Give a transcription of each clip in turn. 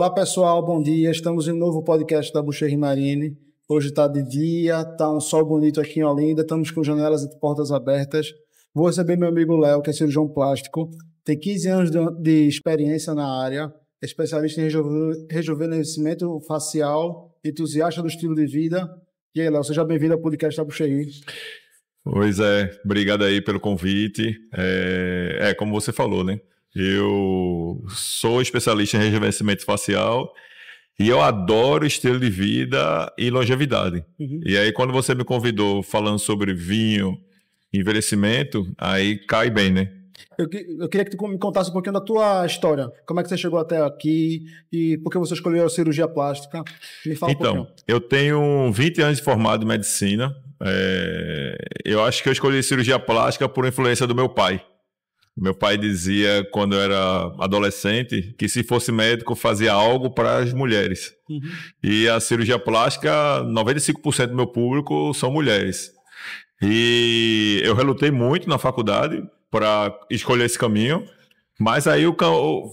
Olá pessoal, bom dia. Estamos em um novo podcast da Bucherri Marine. Hoje está de dia, está um sol bonito aqui em Olinda, estamos com janelas e portas abertas. Vou receber meu amigo Léo, que é cirurgião plástico, tem 15 anos de experiência na área, é especialista em rejuvenescimento facial, entusiasta do estilo de vida. E aí, Léo, seja bem-vindo ao podcast da Bucherri. Pois é, obrigado aí pelo convite. Como você falou, né? Eu sou especialista em rejuvenescimento facial e eu adoro estilo de vida e longevidade. E aí, quando você me convidou falando sobre vinho, envelhecimento, aí cai bem, né? Eu queria que tu me contasse um pouquinho da tua história. Como é que você chegou até aqui e por que você escolheu a cirurgia plástica? Me fala um pouquinho. Então, eu tenho 20 anos de formado em medicina. Eu acho que eu escolhi cirurgia plástica por influência do meu pai. Meu pai dizia, quando eu era adolescente, que se fosse médico fazia algo para as mulheres. E a cirurgia plástica, 95% do meu público são mulheres. E eu relutei muito na faculdade para escolher esse caminho, mas aí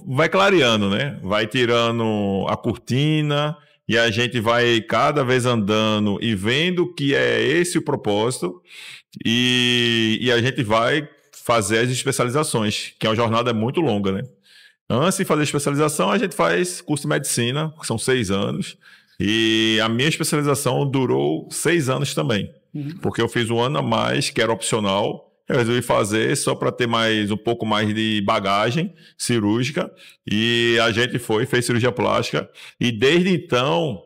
vai clareando, né? Vai tirando a cortina e a gente vai cada vez andando e vendo que é esse o propósito e a gente vai fazer as especializações, que é uma jornada muito longa, né? Antes de fazer a especialização, a gente faz curso de medicina, que são 6 anos, e a minha especialização durou 6 anos também, porque eu fiz um ano a mais, que era opcional. Eu resolvi fazer só para ter um pouco mais de bagagem cirúrgica, e a gente fez cirurgia plástica, e desde então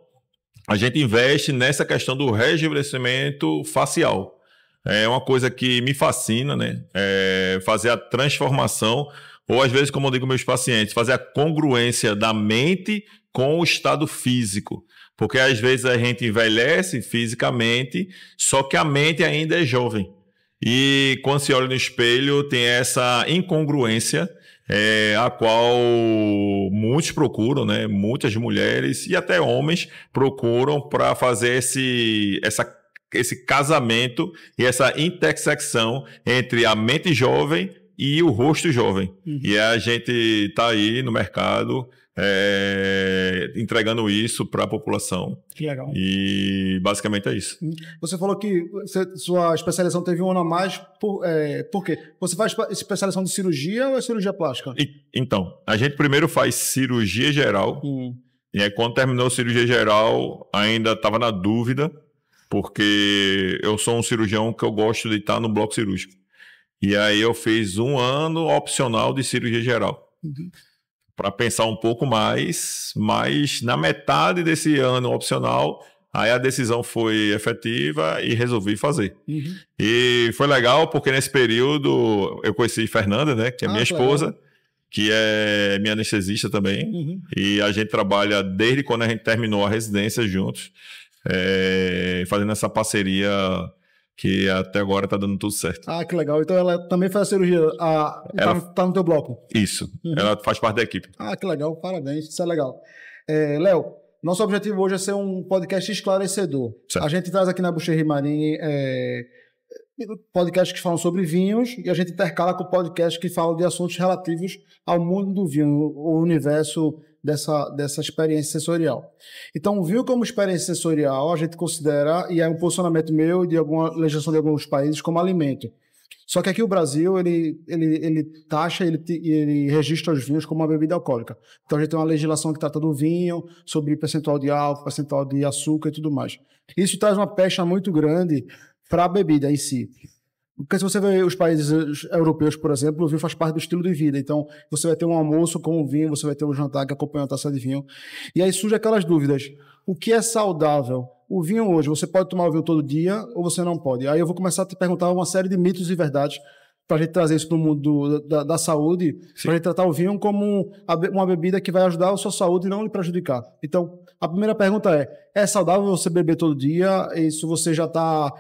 a gente investe nessa questão do rejuvenescimento facial. É uma coisa que me fascina, né? Fazer a transformação, ou às vezes, como eu digo aos meus pacientes, fazer a congruência da mente com o estado físico. Porque às vezes a gente envelhece fisicamente, só que a mente ainda é jovem. E quando se olha no espelho, tem essa incongruência, a qual muitos procuram, né? Muitas mulheres e até homens procuram para fazer esse casamento e essa intersecção entre a mente jovem e o rosto jovem. E a gente está aí no mercado entregando isso para a população. Que legal. E basicamente é isso. Você falou que sua especialização teve um ano a mais. Por quê? Você faz especialização de cirurgia ou é cirurgia plástica? Então, a gente primeiro faz cirurgia geral. E aí, quando terminou a cirurgia geral, ainda estava na dúvida, porque eu sou um cirurgião que eu gosto de estar no bloco cirúrgico. E aí eu fiz um ano opcional de cirurgia geral. Para pensar um pouco mais, mas na metade desse ano opcional, aí a decisão foi efetiva e resolvi fazer. E foi legal porque nesse período eu conheci Fernanda, né, que é minha esposa, que é minha anestesista também. E a gente trabalha desde quando a gente terminou a residência juntos. Fazendo essa parceria que até agora tá dando tudo certo. Ah, que legal. Então ela também faz a cirurgia, ela tá no teu bloco? Isso, ela faz parte da equipe. Ah, que legal, parabéns, isso é legal. Léo, nosso objetivo hoje é ser um podcast esclarecedor. Certo. A gente traz aqui na Bucherri Marine podcasts que falam sobre vinhos e a gente intercala com podcasts que falam de assuntos relativos ao mundo do vinho, o universo dessa experiência sensorial. Então, o vinho como experiência sensorial, a gente considera, e é um posicionamento meu e de alguma legislação de alguns países, como alimento. Só que aqui o Brasil, ele taxa, ele registra os vinhos como uma bebida alcoólica. Então, a gente tem uma legislação que trata do vinho, sobre percentual de álcool, percentual de açúcar e tudo mais. Isso traz uma pecha muito grande para a bebida em si. Porque se você vê os países europeus, por exemplo, o vinho faz parte do estilo de vida. Então, você vai ter um almoço com o vinho, você vai ter um jantar que acompanha uma taça de vinho. E aí surgem aquelas dúvidas. O que é saudável? O vinho hoje, você pode tomar o vinho todo dia ou você não pode? Aí eu vou começar a te perguntar uma série de mitos e verdades para a gente trazer isso para o mundo da saúde, para a gente tratar o vinho como uma bebida que vai ajudar a sua saúde e não lhe prejudicar. Então, a primeira pergunta é saudável você beber todo dia? Isso você já está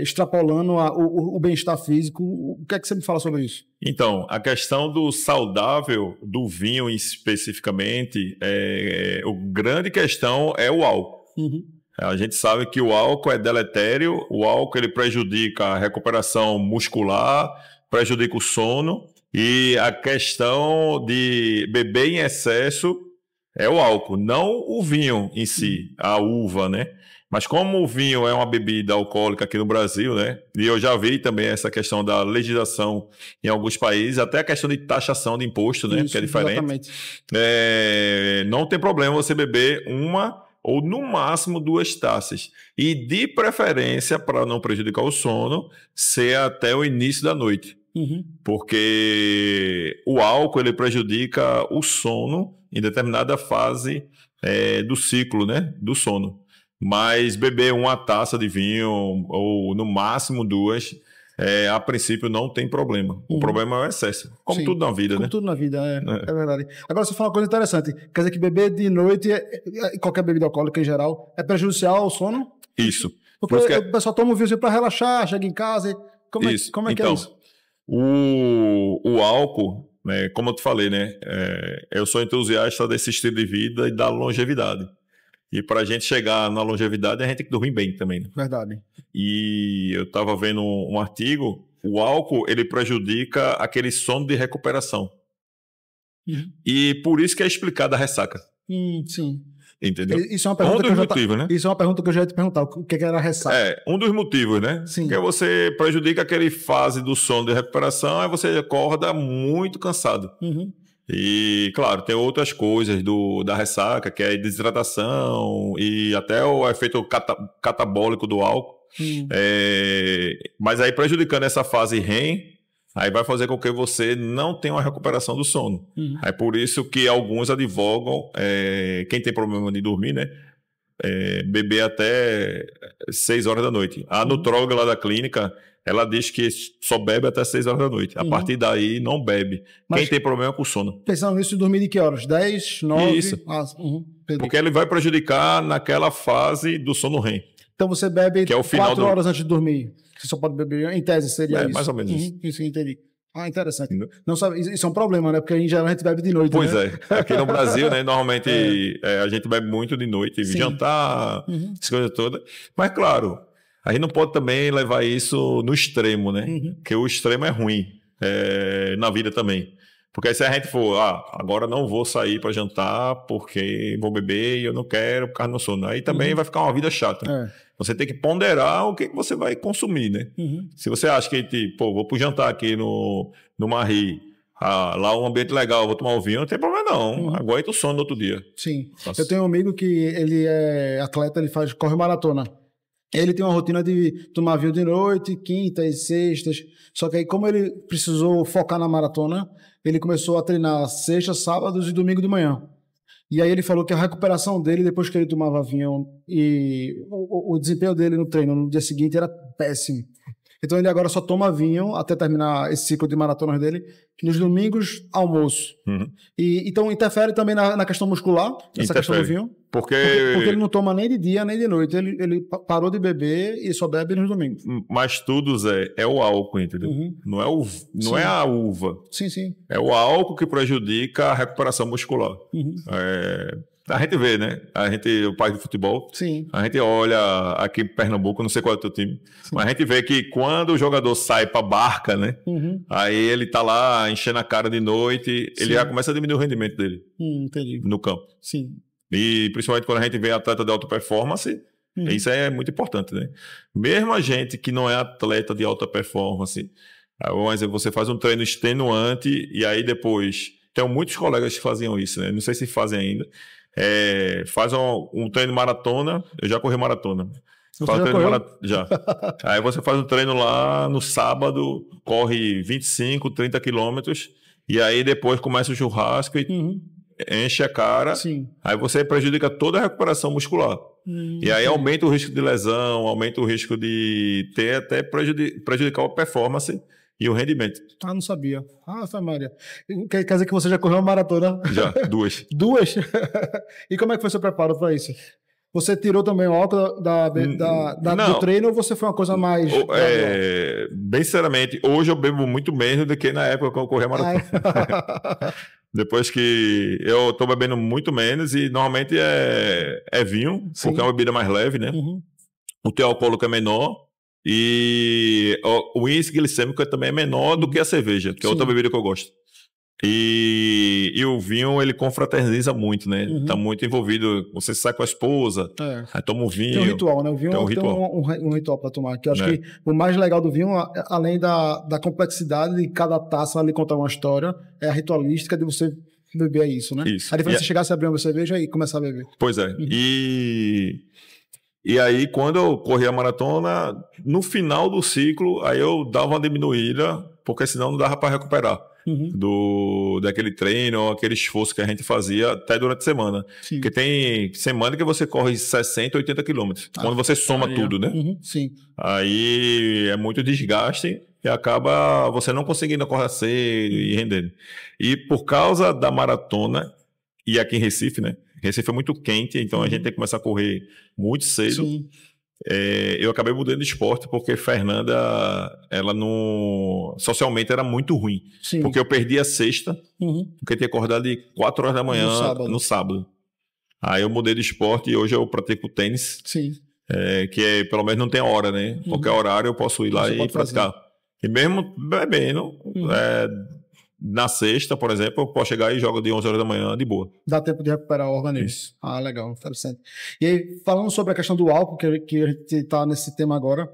extrapolando o bem-estar físico? O que é que você me fala sobre isso? Então, a questão do saudável, do vinho especificamente, a grande questão é o álcool. A gente sabe que o álcool é deletério, o álcool ele prejudica a recuperação muscular, prejudica o sono, e a questão de beber em excesso é o álcool, não o vinho em si, a uva, né? Mas como o vinho é uma bebida alcoólica aqui no Brasil, né? E eu já vi também essa questão da legislação em alguns países, até a questão de taxação de imposto, né? Isso, que é diferente. Exatamente. Não tem problema você beber uma ou no máximo 2 taças. E de preferência, para não prejudicar o sono, ser até o início da noite. Porque o álcool ele prejudica o sono em determinada fase do ciclo, né? Do sono. Mas beber uma taça de vinho, ou no máximo 2, a princípio não tem problema. O problema é o excesso. Como tudo na vida, como né? Tudo na vida, é verdade. Agora, você fala uma coisa interessante. Quer dizer que beber de noite, qualquer bebida alcoólica em geral, é prejudicial ao sono? Isso. Porque o pessoal toma um vinhozinho para relaxar, chega em casa. Como é que é isso? O álcool, né, como eu te falei, né? Eu sou entusiasta desse estilo de vida e da longevidade. E para a gente chegar na longevidade, a gente tem que dormir bem também. Né? Verdade. E eu estava vendo um artigo, o álcool ele prejudica aquele sono de recuperação. E por isso que é explicada a ressaca. Sim. Entendeu? Isso é uma pergunta né? Isso é uma pergunta que eu já ia te perguntar. O que era a ressaca? Um dos motivos, né? Sim. Porque você prejudica aquele fase do sono de recuperação, aí você acorda muito cansado. E, claro, tem outras coisas da ressaca, que é a desidratação e até o efeito catabólico do álcool. Mas aí, prejudicando essa fase REM, aí vai fazer com que você não tenha uma recuperação do sono. Aí por isso que alguns advogam, quem tem problema de dormir, né? Beber até 6 horas da noite. A nutróloga lá da clínica, ela diz que só bebe até 6 horas da noite. A partir daí, não bebe. Mas quem tem problema com sono. Pensando nisso, dormir de que horas? 10, 9? Isso. Porque ele vai prejudicar naquela fase do sono REM. Então você bebe que é o final 4 horas antes de dormir. Você só pode beber, em tese seria isso. Mais ou menos isso. Isso, entendi. Interessante. Não sabe, isso é um problema, né? Porque em geral a gente bebe de noite. Pois né? Aqui no Brasil, né? Normalmente a gente bebe muito de noite, jantar, essa coisa toda. Mas, claro, a gente não pode também levar isso no extremo, né? Porque o extremo é ruim na vida também. Porque se a gente for, agora não vou sair para jantar porque vou beber e eu não quero por causa do meu sono. Aí também vai ficar uma vida chata. Você tem que ponderar o que você vai consumir, né? Se você acha que, vou pro jantar aqui no Marri, lá um ambiente legal, vou tomar um vinho, não tem problema não. Aguenta o sono no outro dia. Sim. Nossa. Eu tenho um amigo que ele é atleta, ele corre maratona. Ele tem uma rotina de tomar vinho de noite, quintas, sextas. Só que aí, como ele precisou focar na maratona, ele começou a treinar sextas, sábados e domingo de manhã. E aí ele falou que a recuperação dele, depois que ele tomava vinho, e o desempenho dele no treino no dia seguinte era péssimo. Então ele agora só toma vinho até terminar esse ciclo de maratonas dele nos domingos, almoço. Então interfere também na questão muscular, essa questão do vinho. Porque ele não toma nem de dia nem de noite. Ele parou de beber e só bebe nos domingos. Mas tudo, Zé, é o álcool, entendeu? Não é a uva. Sim. É o álcool que prejudica a recuperação muscular. A gente vê, né? O pai do futebol. Sim. A gente olha aqui em Pernambuco, não sei qual é o teu time, mas a gente vê que quando o jogador sai pra barca, né? Aí ele tá lá enchendo a cara de noite, ele já começa a diminuir o rendimento dele no campo. Sim. E principalmente quando a gente vê atleta de alta performance, isso é muito importante, né? Mesmo a gente que não é atleta de alta performance, mas você faz um treino extenuante e aí depois... Tenho muitos colegas que faziam isso, né? Não sei se fazem ainda. Faz um treino maratona. Eu já corri maratona. Já. Aí você faz um treino lá no sábado, corre 25, 30 quilômetros, e aí depois começa o churrasco e enche a cara. Sim. Aí você prejudica toda a recuperação muscular. E aí aumenta o risco de lesão, aumenta o risco de ter até prejudicar a performance e o rendimento. Não sabia. Foi Maria. Quer dizer que você já correu uma maratona? Já, 2. 2? E como é que foi seu preparo para isso? Você tirou também o álcool do treino ou você foi uma coisa mais... Bem sinceramente, hoje eu bebo muito menos do que na época que eu corri a maratona. Depois que eu tô bebendo muito menos e normalmente é vinho, porque é uma bebida mais leve, né? O teu alcoólico é menor. E o índice glicêmico também é menor do que a cerveja, que é outra bebida que eu gosto. E o vinho, ele confraterniza muito, né? Uhum. Tá muito envolvido. Você sai com a esposa, aí toma um vinho. Tem um ritual, né? O vinho tem um tem ritual. um ritual para tomar. Que eu acho Né? que o mais legal do vinho, além da complexidade de cada taça ali contar uma história, é a ritualística de você beber isso, né? Isso. A diferença é chegar, você abrir uma cerveja e começar a beber. Pois é. E aí, quando eu corri a maratona, no final do ciclo, aí eu dava uma diminuída, porque senão não dava para recuperar daquele treino ou aquele esforço que a gente fazia até durante a semana. Sim. Porque tem semana que você corre 60, 80 quilômetros. Quando você soma tudo, né? Sim. Aí é muito desgaste e acaba você não conseguindo acordar cedo e rendendo. E por causa da maratona, e aqui em Recife, né? Recife é muito quente, então a gente tem que começar a correr muito cedo. Sim. Eu acabei mudando de esporte porque Fernanda, ela não... socialmente era muito ruim. Sim. Porque eu perdi a sexta, porque eu tinha acordado de 4 horas da manhã no sábado. Aí eu mudei de esporte e hoje eu pratico tênis. Sim. Que pelo menos não tem hora, né? Qualquer horário eu posso ir lá e praticar. E mesmo bebendo, na sexta, por exemplo, eu posso chegar e jogo de 11 horas da manhã de boa. Dá tempo de recuperar o organismo. Isso. Ah, legal, interessante. E aí, falando sobre a questão do álcool, que a gente está nesse tema agora,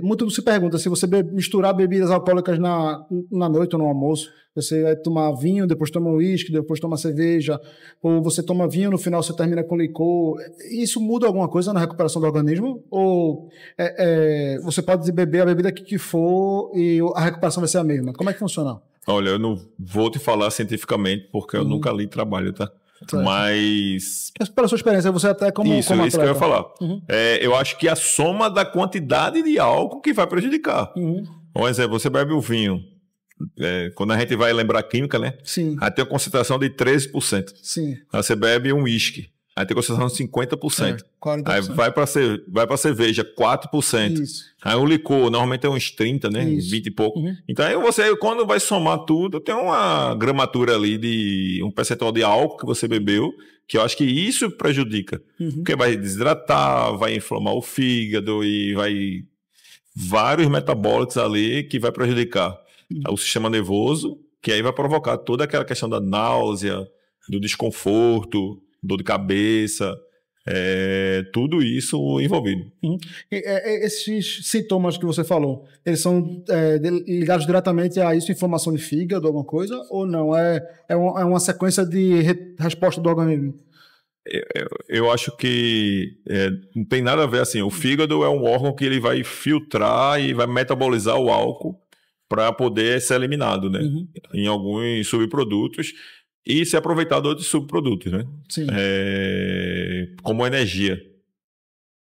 muito se pergunta se você misturar bebidas alcoólicas na noite ou no almoço, você vai tomar vinho, depois toma uísque, depois toma cerveja, ou você toma vinho, no final você termina com licor. Isso muda alguma coisa na recuperação do organismo? Ou você pode beber a bebida que for e a recuperação vai ser a mesma? Como é que funciona? Olha, eu não vou te falar cientificamente, porque eu nunca li trabalho, tá? Certo. Mas... pela sua experiência, você até como Isso atleta. Que eu ia falar. Eu acho que a soma da quantidade de álcool que vai prejudicar. Por exemplo, você bebe o vinho. Quando a gente vai lembrar a química, né? Sim. Aí tem uma concentração de 13%. Sim. Aí você bebe um uísque. Aí tem concentração de 50%. 40%. Aí vai para cerveja, 4%. Isso. Aí o licor, normalmente é uns 30, né? Isso. 20 e pouco. Então aí você, quando vai somar tudo, tem uma gramatura ali de um percentual de álcool que você bebeu, que eu acho que isso prejudica. Porque vai desidratar, vai inflamar o fígado e vai... vários metabólicos ali que vai prejudicar o sistema nervoso, que aí vai provocar toda aquela questão da náusea, do desconforto, dor de cabeça, tudo isso envolvido. Esses sintomas que você falou, eles são ligados diretamente a isso, inflamação de fígado, alguma coisa, ou não? É uma sequência de resposta do organismo? Eu acho que não tem nada a ver assim. O fígado é um órgão que ele vai filtrar e vai metabolizar o álcool para poder ser eliminado, né? Em alguns subprodutos. E ser aproveitado outros subprodutos, né? Sim. Como energia.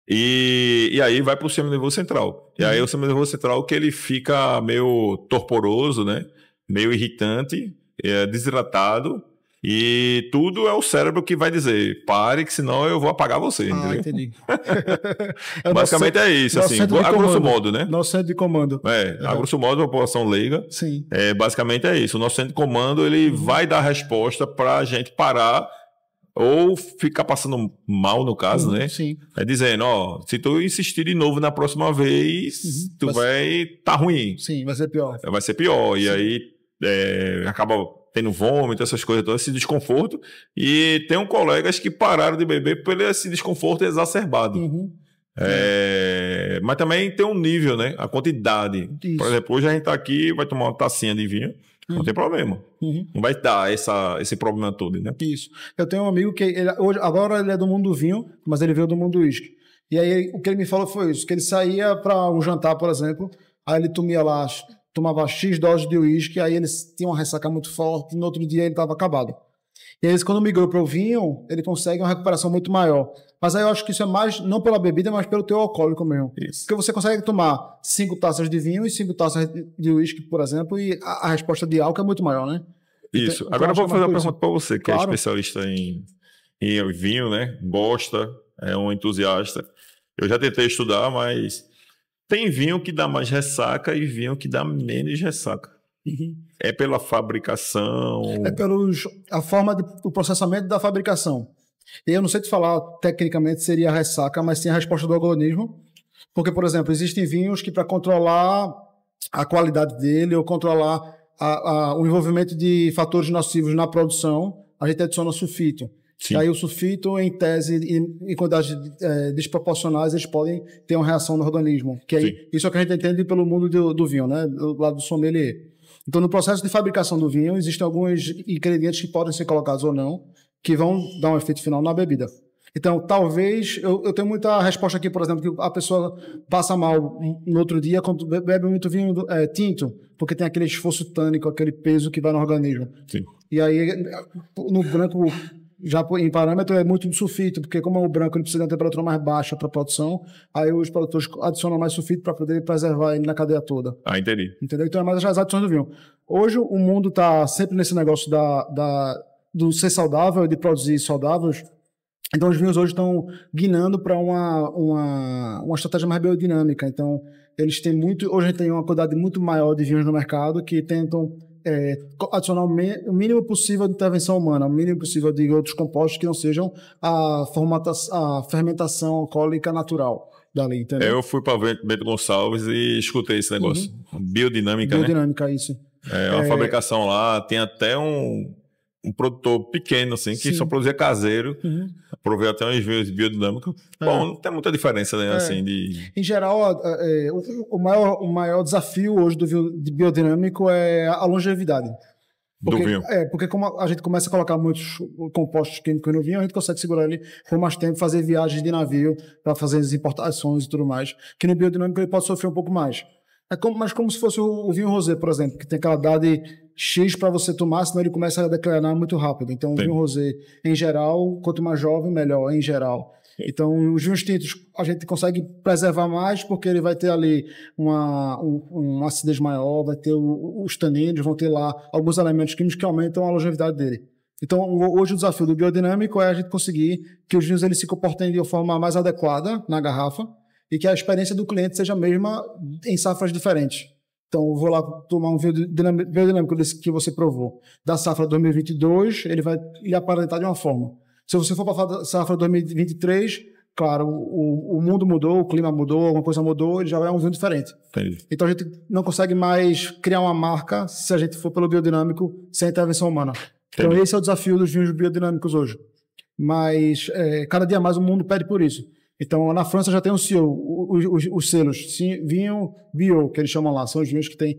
E aí vai para o sistema nervoso central. E aí o sistema nervoso central que ele fica meio torporoso, né? Meio irritante, desidratado. E tudo é o cérebro que vai dizer, pare que senão eu vou apagar você, entendeu? Entendi. Basicamente é isso, assim, a grosso modo, né? Nosso centro de comando. A grosso modo, a população leiga. Sim. Basicamente é isso. O nosso centro de comando, ele vai dar a resposta para a gente parar ou ficar passando mal, no caso, né? Sim. Dizendo, se tu insistir de novo na próxima vez, tu vai tá ruim. Sim, vai ser pior. Vai ser pior. E aí acaba tendo vômito, essas coisas todas, esse desconforto. E tem colegas que pararam de beber por esse desconforto exacerbado. Mas também tem um nível, né? A quantidade. Isso. Por exemplo, hoje a gente tá aqui, vai tomar uma tacinha de vinho, não tem problema. Não vai dar esse problema todo, né? Isso. Eu tenho um amigo que agora ele é do mundo do vinho, mas ele veio do mundo do uísque. E aí o que ele me falou foi isso, que ele saía para um jantar, por exemplo, aí ele tomava X doses de uísque, aí eles tinham uma ressaca muito forte, no outro dia ele estava acabado. E aí, quando migrou para o vinho, ele consegue uma recuperação muito maior. Mas aí eu acho que isso é mais, não pela bebida, mas pelo teu alcoólico mesmo. Isso. Porque você consegue tomar 5 taças de vinho e 5 taças de uísque, por exemplo, e a resposta de álcool é muito maior, né? Isso. Agora eu vou fazer uma pergunta para você, que é especialista em vinho, né? Gosta, é um entusiasta. Eu já tentei estudar, mas... tem vinho que dá mais ressaca e vinho que dá menos ressaca. É pela fabricação? É a forma do processamento da fabricação. E eu não sei te falar tecnicamente seria a ressaca, mas sim a resposta do organismo. Porque, por exemplo, existem vinhos que para controlar a qualidade dele ou controlar o envolvimento de fatores nocivos na produção, a gente adiciona sulfito. Sim. E aí o sulfito, em tese, em quantidades desproporcionais, eles podem ter uma reação no organismo. Que aí, isso é o que a gente entende pelo mundo do vinho, né? Do lado do sommelier. Então, no processo de fabricação do vinho, existem alguns ingredientes que podem ser colocados ou não, que vão dar um efeito final na bebida. Então, talvez... Eu tenho muita resposta aqui, por exemplo, que a pessoa passa mal no outro dia quando bebe muito vinho tinto, porque tem aquele esforço tânico, aquele peso que vai no organismo. Sim. E aí, no branco, já em parâmetro, é muito de sulfito, porque como o branco ele precisa de uma temperatura mais baixa para a produção, aí os produtores adicionam mais sulfito para poder preservar ele na cadeia toda. Ah, entendi. Entendeu? Então, é mais as adições do vinho. Hoje, o mundo está sempre nesse negócio do ser saudável, de produzir saudáveis. Então, os vinhos hoje estão guinando para uma estratégia mais biodinâmica. Então, eles têm muito... Hoje a gente tem uma quantidade muito maior de vinhos no mercado que tentam adicionar o mínimo possível de intervenção humana, o mínimo possível de outros compostos que não sejam a fermentação alcoólica natural dali, entendeu? Eu fui para Bento Gonçalves e escutei esse negócio. Biodinâmica, né? Biodinâmica, isso. É uma fabricação lá, tem até um produtor pequeno, assim, que só produzia caseiro. Provei até uns vinhos biodinâmicos. Bom, não tem muita diferença, né? Assim, Em geral, o maior desafio hoje do vinho biodinâmico é a longevidade. Do vinho. Porque como a gente começa a colocar muitos compostos químicos no vinho, a gente consegue segurar ele por mais tempo, fazer viagens de navio para fazer as importações e tudo mais, que no biodinâmico ele pode sofrer um pouco mais. Mas como se fosse o vinho rosé, por exemplo, que tem aquela idade X para você tomar, senão ele começa a declinar muito rápido. Então, o vinho rosé, em geral, quanto mais jovem, melhor, em geral. Então, os vinhos tintos a gente consegue preservar mais porque ele vai ter ali uma acidez maior, vai ter os taninos, vão ter lá alguns elementos químicos que aumentam a longevidade dele. Então, hoje o desafio do biodinâmico é a gente conseguir que os vinhos eles se comportem de uma forma mais adequada na garrafa e que a experiência do cliente seja a mesma em safras diferentes. Então, eu vou lá tomar um biodinâmico desse que você provou. Da safra 2022, ele vai lhe aparentar de uma forma. Se você for para a safra 2023, claro, o mundo mudou, o clima mudou, alguma coisa mudou, ele já é um vinho diferente. Entendi. Então, a gente não consegue mais criar uma marca se a gente for pelo biodinâmico sem intervenção humana. Então, esse é o desafio dos vinhos biodinâmicos hoje. Mas, cada dia mais o mundo pede por isso. Então, na França já tem os selos, vinho bio, que eles chamam lá, são os vinhos que têm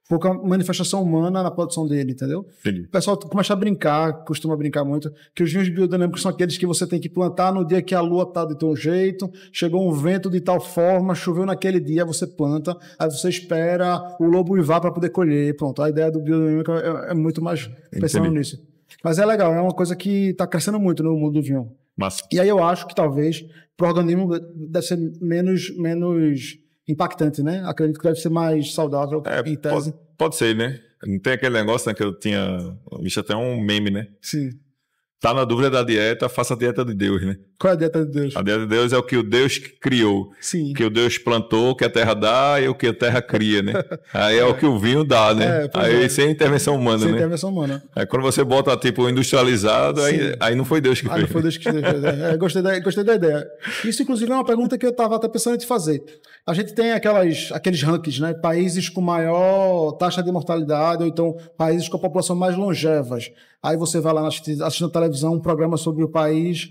pouca manifestação humana na produção dele, entendeu? Entendi. O pessoal começa a brincar, costuma brincar muito, que os vinhos biodinâmicos são aqueles que você tem que plantar no dia que a lua está de tal jeito, chegou um vento de tal forma, choveu naquele dia, você planta, aí você espera o lobo uivar para poder colher, pronto. A ideia do biodinâmico é muito mais pensando nisso. Mas é legal, é uma coisa que está crescendo muito no mundo do vinho. E aí eu acho que talvez para o organismo deve ser menos impactante, né? Acredito que deve ser mais saudável em tese. Pode ser, né? Não tem aquele negócio, né, que eu tinha visto até um meme, né? Sim. Tá na dúvida da dieta, faça a dieta de Deus, né? Qual é a dieta de Deus? A dieta de Deus é o que o Deus criou. Sim. Que o Deus plantou, o que a terra dá e o que a terra cria, né? Aí é o que o vinho dá, né? Aí sem intervenção humana, né? Sem intervenção humana. Aí quando você bota, tipo, industrializado, aí não foi Deus que fez. Não foi Deus que fez. Gostei da ideia. Isso, inclusive, é uma pergunta que eu estava até pensando em te fazer. A gente tem aqueles rankings, né? Países com maior taxa de mortalidade, ou então países com a população mais longevas. Aí você vai lá assistindo televisão, um programa sobre o país,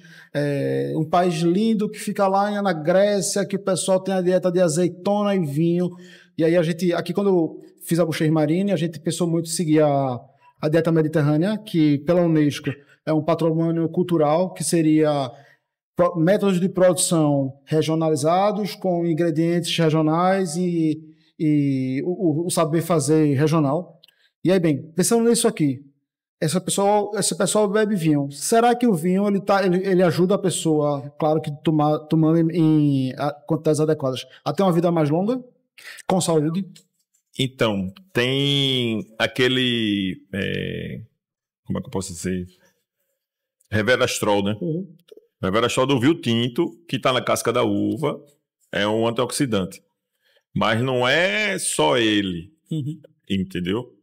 um país lindo que fica lá na Grécia, que o pessoal tem a dieta de azeitona e vinho. E aí aqui quando eu fiz a Boucherie Marine, a gente pensou muito em seguir a dieta mediterrânea, que pela Unesco é um patrimônio cultural, que seria métodos de produção regionalizados, com ingredientes regionais e o saber fazer regional. E aí, bem, pensando nisso aqui, esse pessoal bebe vinho. Será que o vinho ele ajuda a pessoa, claro que tomando em quantidades adequadas, a ter uma vida mais longa, com saúde? Então, tem aquele... como é que eu posso dizer? Resveratrol, né? Resveratrol do vinho tinto, que está na casca da uva, é um antioxidante. Mas não é só ele, entendeu?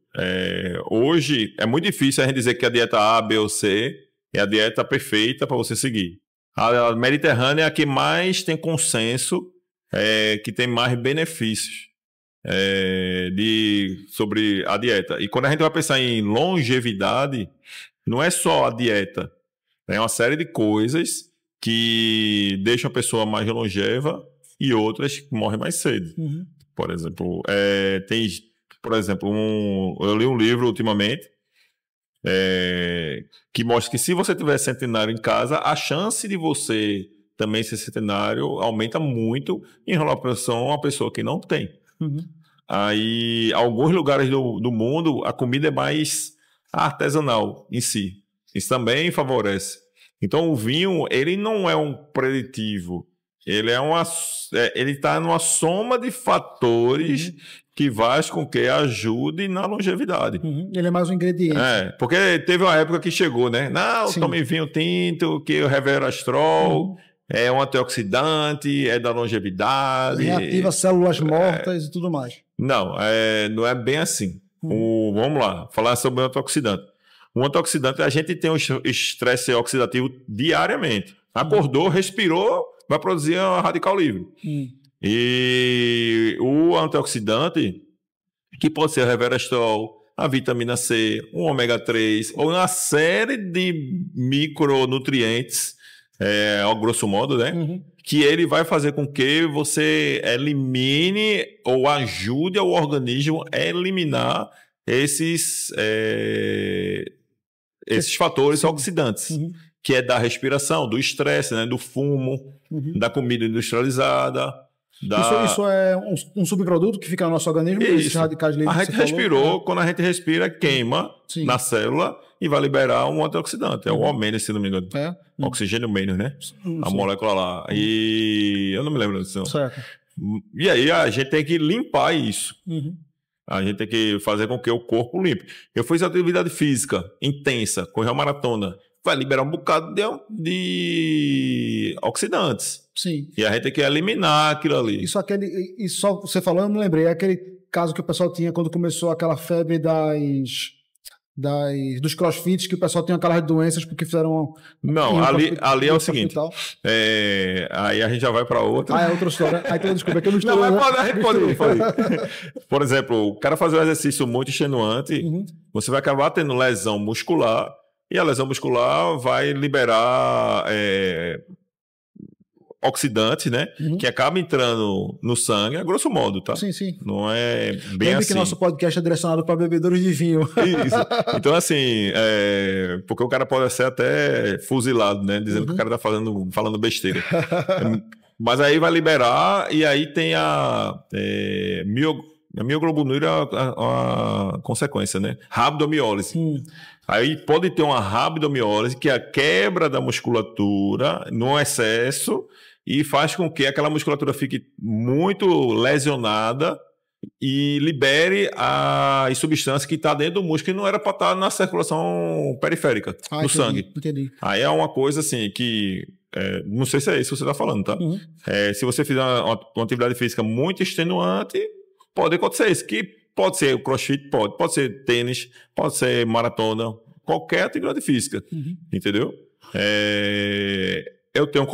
Hoje é muito difícil a gente dizer que a dieta A, B ou C é a dieta perfeita para você seguir. A mediterrânea é a que mais tem consenso, que tem mais benefícios. sobre a dieta. E quando a gente vai pensar em longevidade, não é só a dieta. É uma série de coisas que deixam a pessoa mais longeva e outras que morrem mais cedo. Uhum. Por exemplo, eu li um livro ultimamente que mostra que se você tiver centenário em casa, a chance de você também ser centenário aumenta muito em relação a uma pessoa que não tem. Uhum. Aí, alguns lugares do mundo, a comida é mais artesanal em si. Isso também favorece. Então, o vinho, ele não é um preditivo. Ele está numa soma de fatores que faz com que ajude na longevidade. Uhum. Ele é mais um ingrediente. Porque teve uma época que chegou, né? Não, tome vinho tinto, que o resveratrol é um antioxidante, é da longevidade. Reativa células mortas e tudo mais. Não, não é bem assim. Vamos lá, falar sobre o antioxidante. O antioxidante, a gente tem um estresse oxidativo diariamente. Acordou, respirou, vai produzir um radical livre. E o antioxidante, que pode ser o resveratrol, a vitamina C, o ômega 3, ou uma série de micronutrientes, ao grosso modo, né? Que ele vai fazer com que você elimine ou ajude o organismo a eliminar esses fatores oxidantes, que é da respiração, do estresse, né? Do fumo, da comida industrializada. Isso é um subproduto que fica no nosso organismo? Esses radicais livres a gente respirou, quando a gente respira, queima na célula e vai liberar um antioxidante. É o O-, se não me engano. Oxigênio menos, né? A molécula lá. E eu não me lembro disso. Certo. E aí a gente tem que limpar isso. A gente tem que fazer com que o corpo limpe. Eu fiz atividade física intensa, correr uma maratona. Vai liberar um bocado de oxidantes. Sim. E a gente tem que eliminar aquilo ali. Isso só você falou, eu me lembrei. É aquele caso que o pessoal tinha quando começou aquela febre dos crossfits, que o pessoal tinha aquelas doenças porque fizeram... Não, ali é o seguinte. Aí a gente já vai para outra. É outra história. Aí tem desculpa que eu misturei. Não, mas a gente pode fazer. Por exemplo, o cara fazer um exercício muito extenuante, você vai acabar tendo lesão muscular, e a lesão muscular vai liberar oxidantes, né? Que acaba entrando no sangue, a grosso modo, tá? Sim, sim. Não é bem Lembre assim. que nosso podcast é direcionado para bebedores de vinho. Isso. Então, assim, porque o cara pode ser até fuzilado, né? Dizendo que o cara tá falando besteira. Mas aí vai liberar, e aí tem a mioglobinura é uma consequência, né? Rabdomiólise. Aí pode ter uma rabdomiólise, que é a quebra da musculatura no excesso e faz com que aquela musculatura fique muito lesionada e libere as substâncias que está dentro do músculo e não era para estar na circulação periférica do sangue. Entendi. Aí é uma coisa assim que... não sei se é isso que você está falando, tá? Se você fizer uma atividade física muito extenuante, pode acontecer isso, que pode ser o crossfit, pode ser tênis, pode ser maratona, qualquer atividade física, entendeu? Eu tenho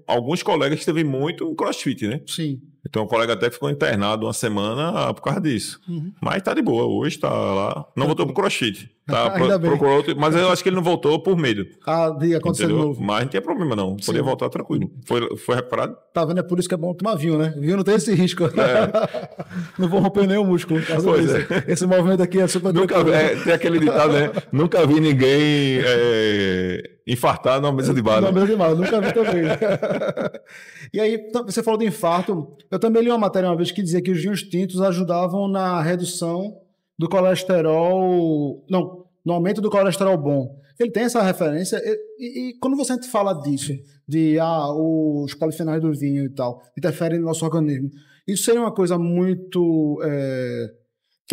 alguns colegas que teve muito crossfit, né? Sim. Então, o colega até ficou internado uma semana por causa disso. Mas tá de boa, hoje tá lá. Não voltou pro crossfit. Procurou outro, mas eu acho que ele não voltou por medo. De acontecer de novo. Mas não tinha problema, não. Podia voltar tranquilo. Foi reparado. Tá vendo? É por isso que é bom tomar vinho, né? Vinho não tem esse risco. Não vou romper nenhum músculo. Esse movimento aqui é super tem aquele ditado, né? Nunca vi ninguém infartar numa mesa de bar. Numa mesa de bar, nunca vi também. E aí, você falou de infarto. Eu também li uma matéria uma vez que dizia que os vinhos tintos ajudavam na redução do colesterol... Não, no aumento do colesterol bom. Ele tem essa referência. E quando você fala disso, os polifenóis do vinho e tal, interferem no nosso organismo, isso seria uma coisa muito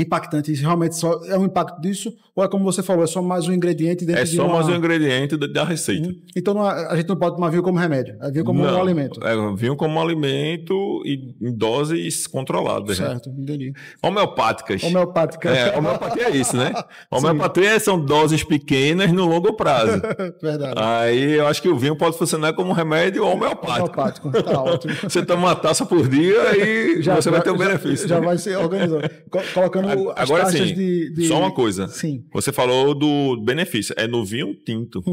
impactante? Isso realmente só é um impacto disso? Ou é como você falou, é só mais um ingrediente dentro de É só mais um ingrediente da receita. Então a gente não pode tomar vinho como remédio, é vinho como um alimento. É vinho como alimento e em doses controladas. Certo, né? entendi. Homeopáticas. Homeopatia é isso, né? Homeopatia são doses pequenas no longo prazo. Verdade. Aí eu acho que o vinho pode funcionar como um remédio homeopático. Tá ótimo. Você toma uma taça por dia e você vai ter um benefício. Já vai ser organizado. Colocando as agora taxas sim, de... só uma coisa. Sim. Você falou do benefício. É no vinho tinto.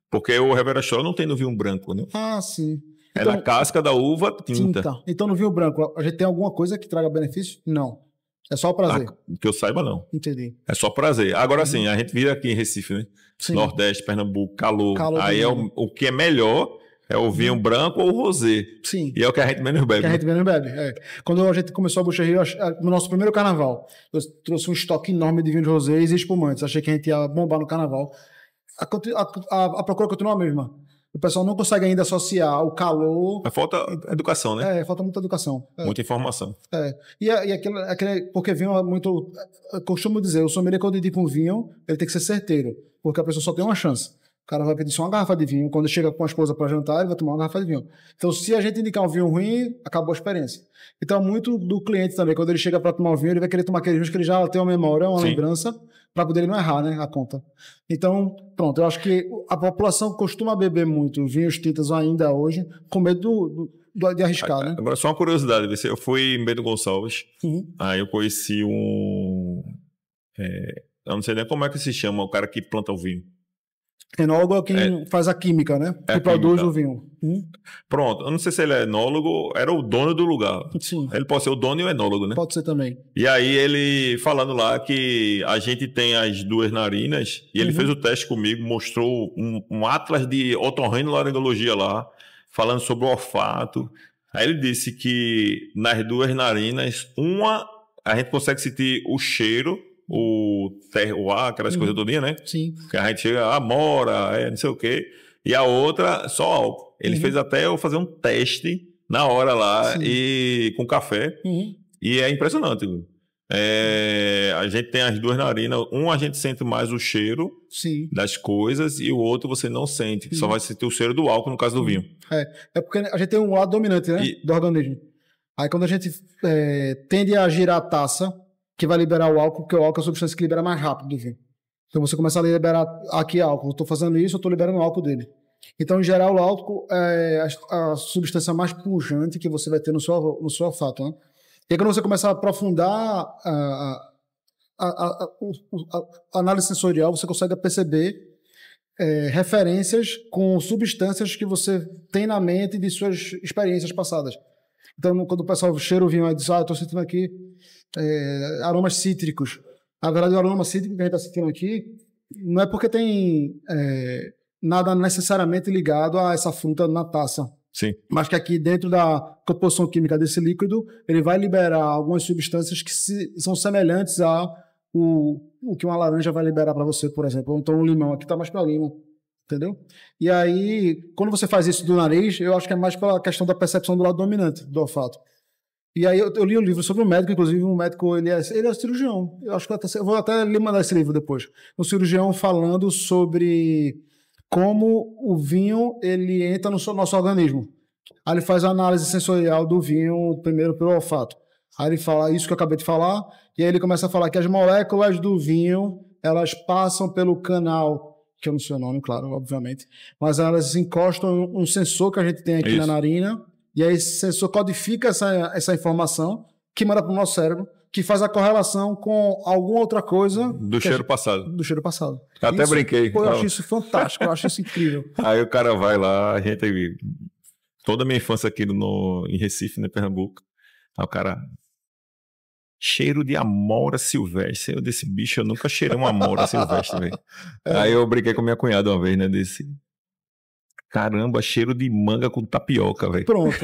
Porque o Reveratrol não tem no vinho branco, né? Ah, sim. É na casca da uva tinta. Então no vinho branco, a gente tem alguma coisa que traga benefício? Não. É só o prazer. Que eu saiba, não. Entendi. É só prazer. Agora sim, a gente vira aqui em Recife, né? Sim. Nordeste, Pernambuco, calor. Aí é o que é melhor é o vinho branco ou o rosé. Sim. E é o que a gente menos bebe. Quando a gente começou a Bucha-Rio, no nosso primeiro carnaval, eu trouxe um estoque enorme de vinho de rosés e espumantes. Achei que a gente ia bombar no carnaval. A procura continua a mesma. O pessoal não consegue ainda associar o calor... Mas falta educação, né? Falta muita educação. Muita informação. E porque vinho é muito... Eu costumo dizer, o sommelier, quando indica um vinho, ele tem que ser certeiro, porque a pessoa só tem uma chance. O cara vai pedir só uma garrafa de vinho. Quando chega com a esposa para jantar, ele vai tomar uma garrafa de vinho. Então, se a gente indicar um vinho ruim, acabou a experiência. Então, muito do cliente também, quando ele chega para tomar um vinho, ele vai querer tomar aquele vinho que ele já tem uma memória, uma lembrança, para poder ele não errar, né, a conta. Então, pronto, eu acho que a população costuma beber muito vinhos tintos ainda hoje, com medo de arriscar, né? Agora, só uma curiosidade. Eu fui em Bento Gonçalves, aí eu conheci eu não sei nem como é que se chama, o cara que planta o vinho. Enólogo é quem faz a química, né? Que produz o vinho. Pronto, eu não sei se ele é enólogo, era o dono do lugar. Sim. Ele pode ser o dono e o enólogo, né? Pode ser também. E aí ele falando lá que a gente tem as duas narinas, e ele fez o teste comigo, mostrou um atlas de otorrinolaringologia lá, falando sobre o olfato. Aí ele disse que nas duas narinas, a gente consegue sentir o cheiro, o terroir, aquelas coisas todinhas, né? Sim. Que a gente chega, mora, não sei o quê. E a outra, só álcool. Ele fez até eu fazer um teste na hora lá, e com café. E é impressionante. A gente tem as duas narinas. A gente sente mais o cheiro das coisas, e o outro você não sente. Só vai sentir o cheiro do álcool, no caso do vinho. É porque a gente tem um lado dominante, né? Do organismo. Aí quando a gente tende a girar a taça, que vai liberar o álcool, porque o álcool é a substância que libera mais rápido do vinho. Então você começa a liberar aqui álcool. Eu estou fazendo isso, eu estou liberando o álcool dele. Então, em geral, o álcool é a substância mais pujante que você vai ter no seu olfato, né? E aí, quando você começa a aprofundar a análise sensorial, você consegue perceber referências com substâncias que você tem na mente de suas experiências passadas. Então, quando o pessoal cheira o vinho e diz, estou sentindo aqui aromas cítricos. Na verdade, o aroma cítrico que a gente está sentindo aqui não é porque tem nada necessariamente ligado a essa fruta na taça. Sim. Mas que aqui dentro da composição química desse líquido, ele vai liberar algumas substâncias que são semelhantes a o que uma laranja vai liberar para você, por exemplo. Então, um limão aqui está mais para lima. Entendeu? E aí, quando você faz isso do nariz, eu acho que é mais pela questão da percepção do lado dominante do olfato. E aí eu li um livro sobre um médico, inclusive um médico, ele é cirurgião. Eu acho que eu vou até lhe mandar esse livro depois. Um cirurgião falando sobre como o vinho ele entra no nosso organismo. Aí ele faz a análise sensorial do vinho primeiro pelo olfato. Aí ele fala isso que eu acabei de falar, e aí ele começa a falar que as moléculas do vinho, elas passam pelo canal, que eu não sei o nome, claro, obviamente, mas elas encostam um sensor que a gente tem aqui na narina, e aí esse sensor codifica essa informação que manda para o nosso cérebro, que faz a correlação com alguma outra coisa... Do cheiro passado. Do cheiro passado. Até brinquei. Pô, eu acho isso fantástico, eu acho isso incrível. Aí o cara vai lá, a gente... Toda a minha infância aqui em Recife, né, Pernambuco, aí o cara... Cheiro de amora silvestre. Eu desse bicho, eu nunca cheirei uma amora silvestre, velho. Aí eu brinquei com minha cunhada uma vez, né, desse... Caramba, cheiro de manga com tapioca, velho. Pronto,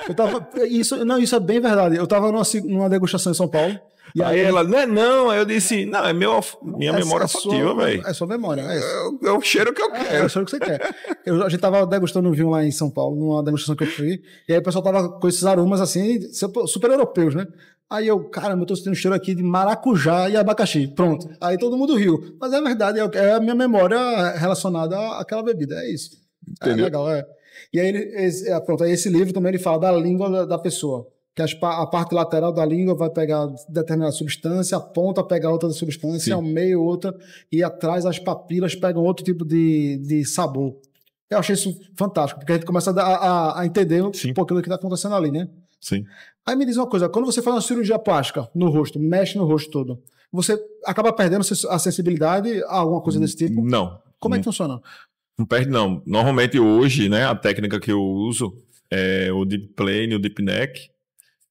Eu tava... Isso é bem verdade. Eu tava numa degustação em São Paulo. E aí ela, não. Aí eu disse, não, é minha memória afetiva, velho. É sua memória. É o cheiro que eu quero. É o cheiro que você quer. A gente tava degustando um vinho lá em São Paulo, numa degustação que eu fui. E aí o pessoal tava com esses aromas assim, super europeus, né? Aí eu, caramba, eu tô sentindo um cheiro aqui de maracujá e abacaxi. Pronto. Aí todo mundo riu. Mas é verdade, é a minha memória relacionada àquela bebida. É isso. Entendeu? É legal, é. E aí, pronto, aí esse livro também ele fala da língua da pessoa. Que a parte lateral da língua vai pegar determinada substância, a ponta pega outra substância, ao meio outra, e atrás as papilas pegam outro tipo de sabor. Eu achei isso fantástico, porque a gente começa a entender um pouquinho do que está acontecendo ali, né? Sim. Aí me diz uma coisa, quando você faz uma cirurgia plástica no rosto, mexe no rosto todo, você acaba perdendo a sensibilidade a alguma coisa desse tipo? Não. Como é que funciona? Não perde, não. Normalmente hoje, né, a técnica que eu uso é o Deep Plane e o Deep Neck,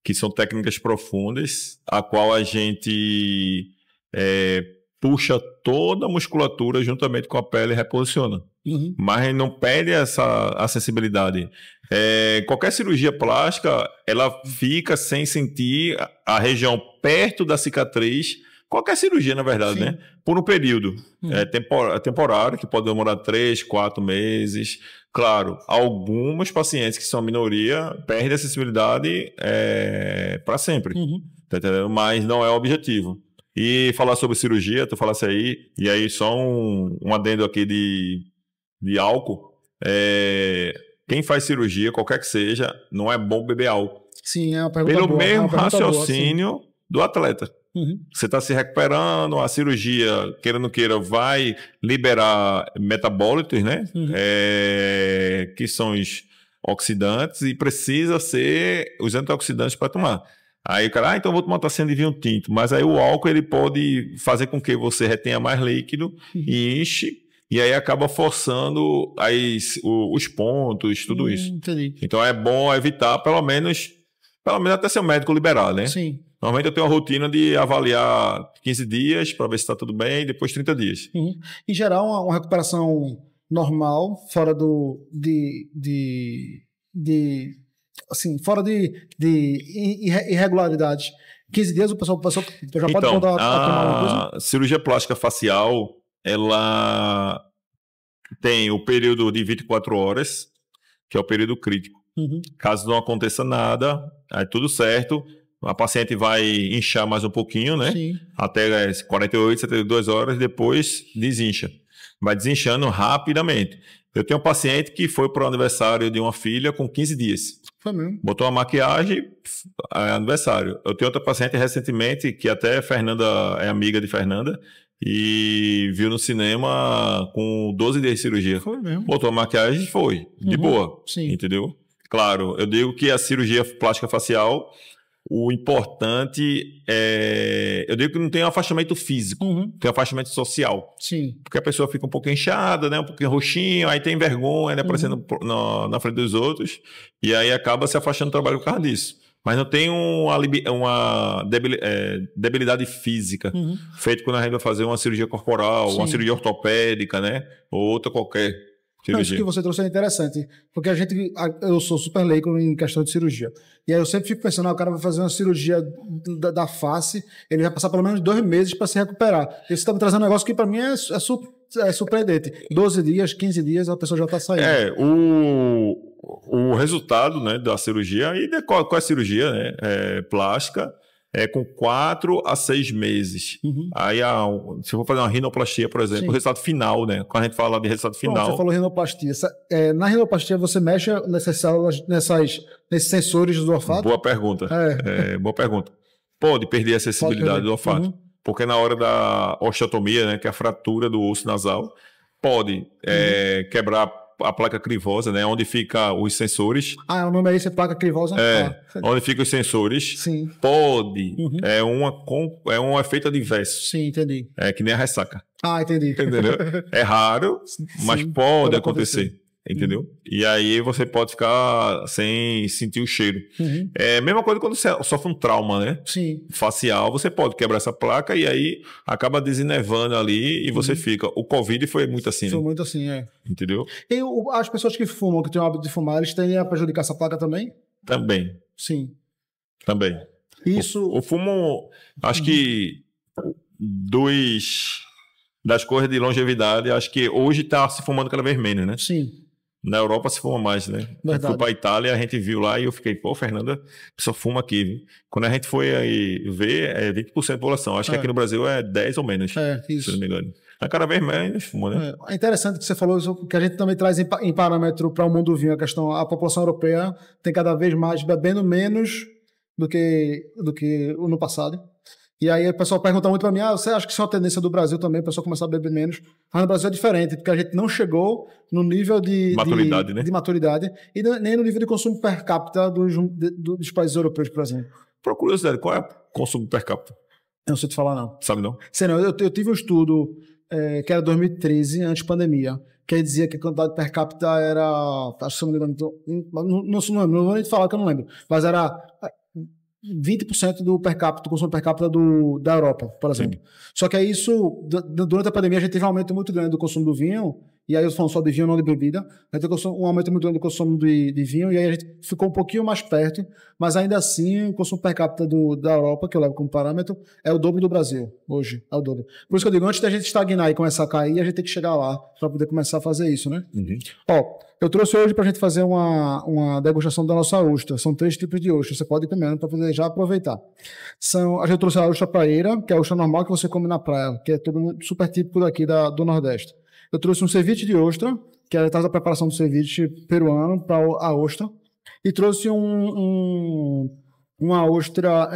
que são técnicas profundas, a qual a gente puxa toda a musculatura juntamente com a pele e reposiciona. Uhum. Mas não perde a sensibilidade. Qualquer cirurgia plástica, ela fica sem sentir a região perto da cicatriz. Qualquer cirurgia, na verdade, Sim. né? Por um período temporário, que pode demorar 3, 4 meses. Claro, alguns pacientes que são minoria perdem a sensibilidade para sempre. Tá entendendo? Mas não é o objetivo. E falar sobre cirurgia, tu falasse aí, e aí só um adendo aqui de álcool. Quem faz cirurgia, qualquer que seja, não é bom beber álcool. Sim, é uma pergunta Pelo boa. mesmo raciocínio raciocínio do atleta. Você está se recuperando, a cirurgia, queira ou não queira, vai liberar metabólitos, né? Que são os oxidantes, e precisa ser os antioxidantes para tomar. Aí o cara, então eu vou tomar tacinha de vinho tinto. Mas aí o álcool ele pode fazer com que você retenha mais líquido e enche, e aí acaba forçando os pontos, tudo isso. Entendi. Então é bom evitar, pelo menos até seu médico liberar, né? Sim. Normalmente eu tenho uma rotina de avaliar 15 dias para ver se está tudo bem, e depois 30 dias. Em geral, uma recuperação normal, fora assim, fora de irregularidades. 15 dias o pessoal já pode voltar a tomar uma coisa? A cirurgia plástica facial, ela tem o período de 24 horas, que é o período crítico. Caso não aconteça nada, aí tudo certo, a paciente vai inchar mais um pouquinho, né? Sim. Até 48, 72 horas, depois desincha. Vai desinchando rapidamente. Eu tenho um paciente que foi para o aniversário de uma filha com 15 dias. Foi mesmo. Botou uma maquiagem, aniversário. Eu tenho outra paciente recentemente, que até Fernanda é amiga de Fernanda, e viu no cinema com 12 dias de cirurgia. Foi mesmo. Botou a maquiagem e foi. De boa. Sim. Entendeu? Claro, eu digo que a cirurgia plástica facial, o importante eu digo que não tem um afastamento físico, tem um afastamento social. Sim. Porque a pessoa fica um pouco inchada, né? Um pouquinho roxinho, aí tem vergonha, né? Aparecendo na frente dos outros, e aí acaba se afastando do trabalho por causa disso. Mas não tem uma debilidade física, feito quando a gente vai fazer uma cirurgia corporal, uma cirurgia ortopédica, né? Ou outra qualquer. Não, isso que você trouxe é interessante, porque eu sou super leigo em questão de cirurgia. E aí eu sempre fico pensando, o cara vai fazer uma cirurgia da face, ele vai passar pelo menos 2 meses para se recuperar. E você está me trazendo um negócio que para mim é surpreendente. 12 dias, 15 dias, a pessoa já está saindo. O resultado, né, da cirurgia, e de qual é a cirurgia, né, plástica, com 4 a 6 meses. Aí, se eu for fazer uma rinoplastia, por exemplo, o resultado final, né? Quando a gente fala de resultado final... Você falou rinoplastia. Na rinoplastia, você mexe nessas células, nesses sensores do olfato? Boa pergunta. Boa pergunta. Pode perder a sensibilidade do olfato. Porque na hora da osteotomia, né, que é a fratura do osso nasal, pode quebrar a placa crivosa, né? Onde fica os sensores. O nome é esse, placa crivosa? Onde ficam os sensores. Sim. Pode. É um efeito adverso. Sim, entendi. É que nem a ressaca. Entendi. Entendeu? É raro, mas pode acontecer. Entendeu? E aí você pode ficar sem sentir o cheiro. É a mesma coisa quando você sofre um trauma, né? Sim. Facial, você pode quebrar essa placa e aí acaba desinevando ali e você fica. O Covid foi muito assim, Foi né? muito assim, Entendeu? E as pessoas que fumam, que têm o hábito de fumar, eles tendem a prejudicar essa placa também? Também. Sim. Também. Isso... O fumo, acho que das coisas de longevidade, acho que hoje está se fumando cada vez menos, né? Sim. Na Europa se fuma mais, né? Eu fui para a Itália, a gente viu lá e eu fiquei, pô, Fernanda, só fuma aqui, viu? Quando a gente foi aí ver, é 20% da população. Acho que aqui no Brasil é 10 ou menos, isso. Se não me engano. É cada vez menos fuma, né? É interessante que você falou isso, que a gente também traz em parâmetro para o mundo do vinho, a questão, a população europeia tem cada vez mais bebendo menos do que no passado. E aí o pessoal pergunta muito para mim, você acha que isso é uma tendência do Brasil também, o pessoal começar a beber menos? Mas no Brasil é diferente, porque a gente não chegou no nível de maturidade e nem no nível de consumo per capita dos países europeus, por exemplo. Por curiosidade, qual é o consumo per capita? Eu não sei te falar, não. Sabe não? Sei não, eu tive um estudo que era 2013, antes da pandemia, que aí dizia que a quantidade per capita era, acho que não vou nem te falar que eu não lembro, mas era 20% do per capita, do consumo per capita da Europa, por exemplo. Sim. Só que aí isso, durante a pandemia, a gente teve um aumento muito grande do consumo do vinho, e aí eu falando só de vinho, não de bebida, a gente teve um aumento muito grande do consumo de vinho, e aí a gente ficou um pouquinho mais perto, mas ainda assim o consumo per capita da Europa, que eu levo como parâmetro, é o dobro do Brasil, hoje, é o dobro. Por isso que eu digo, antes da gente estagnar e começar a cair, a gente tem que chegar lá para poder começar a fazer isso, né? Uhum. Ó, eu trouxe hoje para a gente fazer uma degustação da nossa ostra. São 3 tipos de ostra. Você pode ir primeiro para poder já aproveitar. A gente trouxe a ostra praeira, que é a ostra normal que você come na praia, que é tudo super típico daqui do Nordeste. Eu trouxe um ceviche de ostra, que é a preparação do ceviche peruano para a ostra. E trouxe uma ostra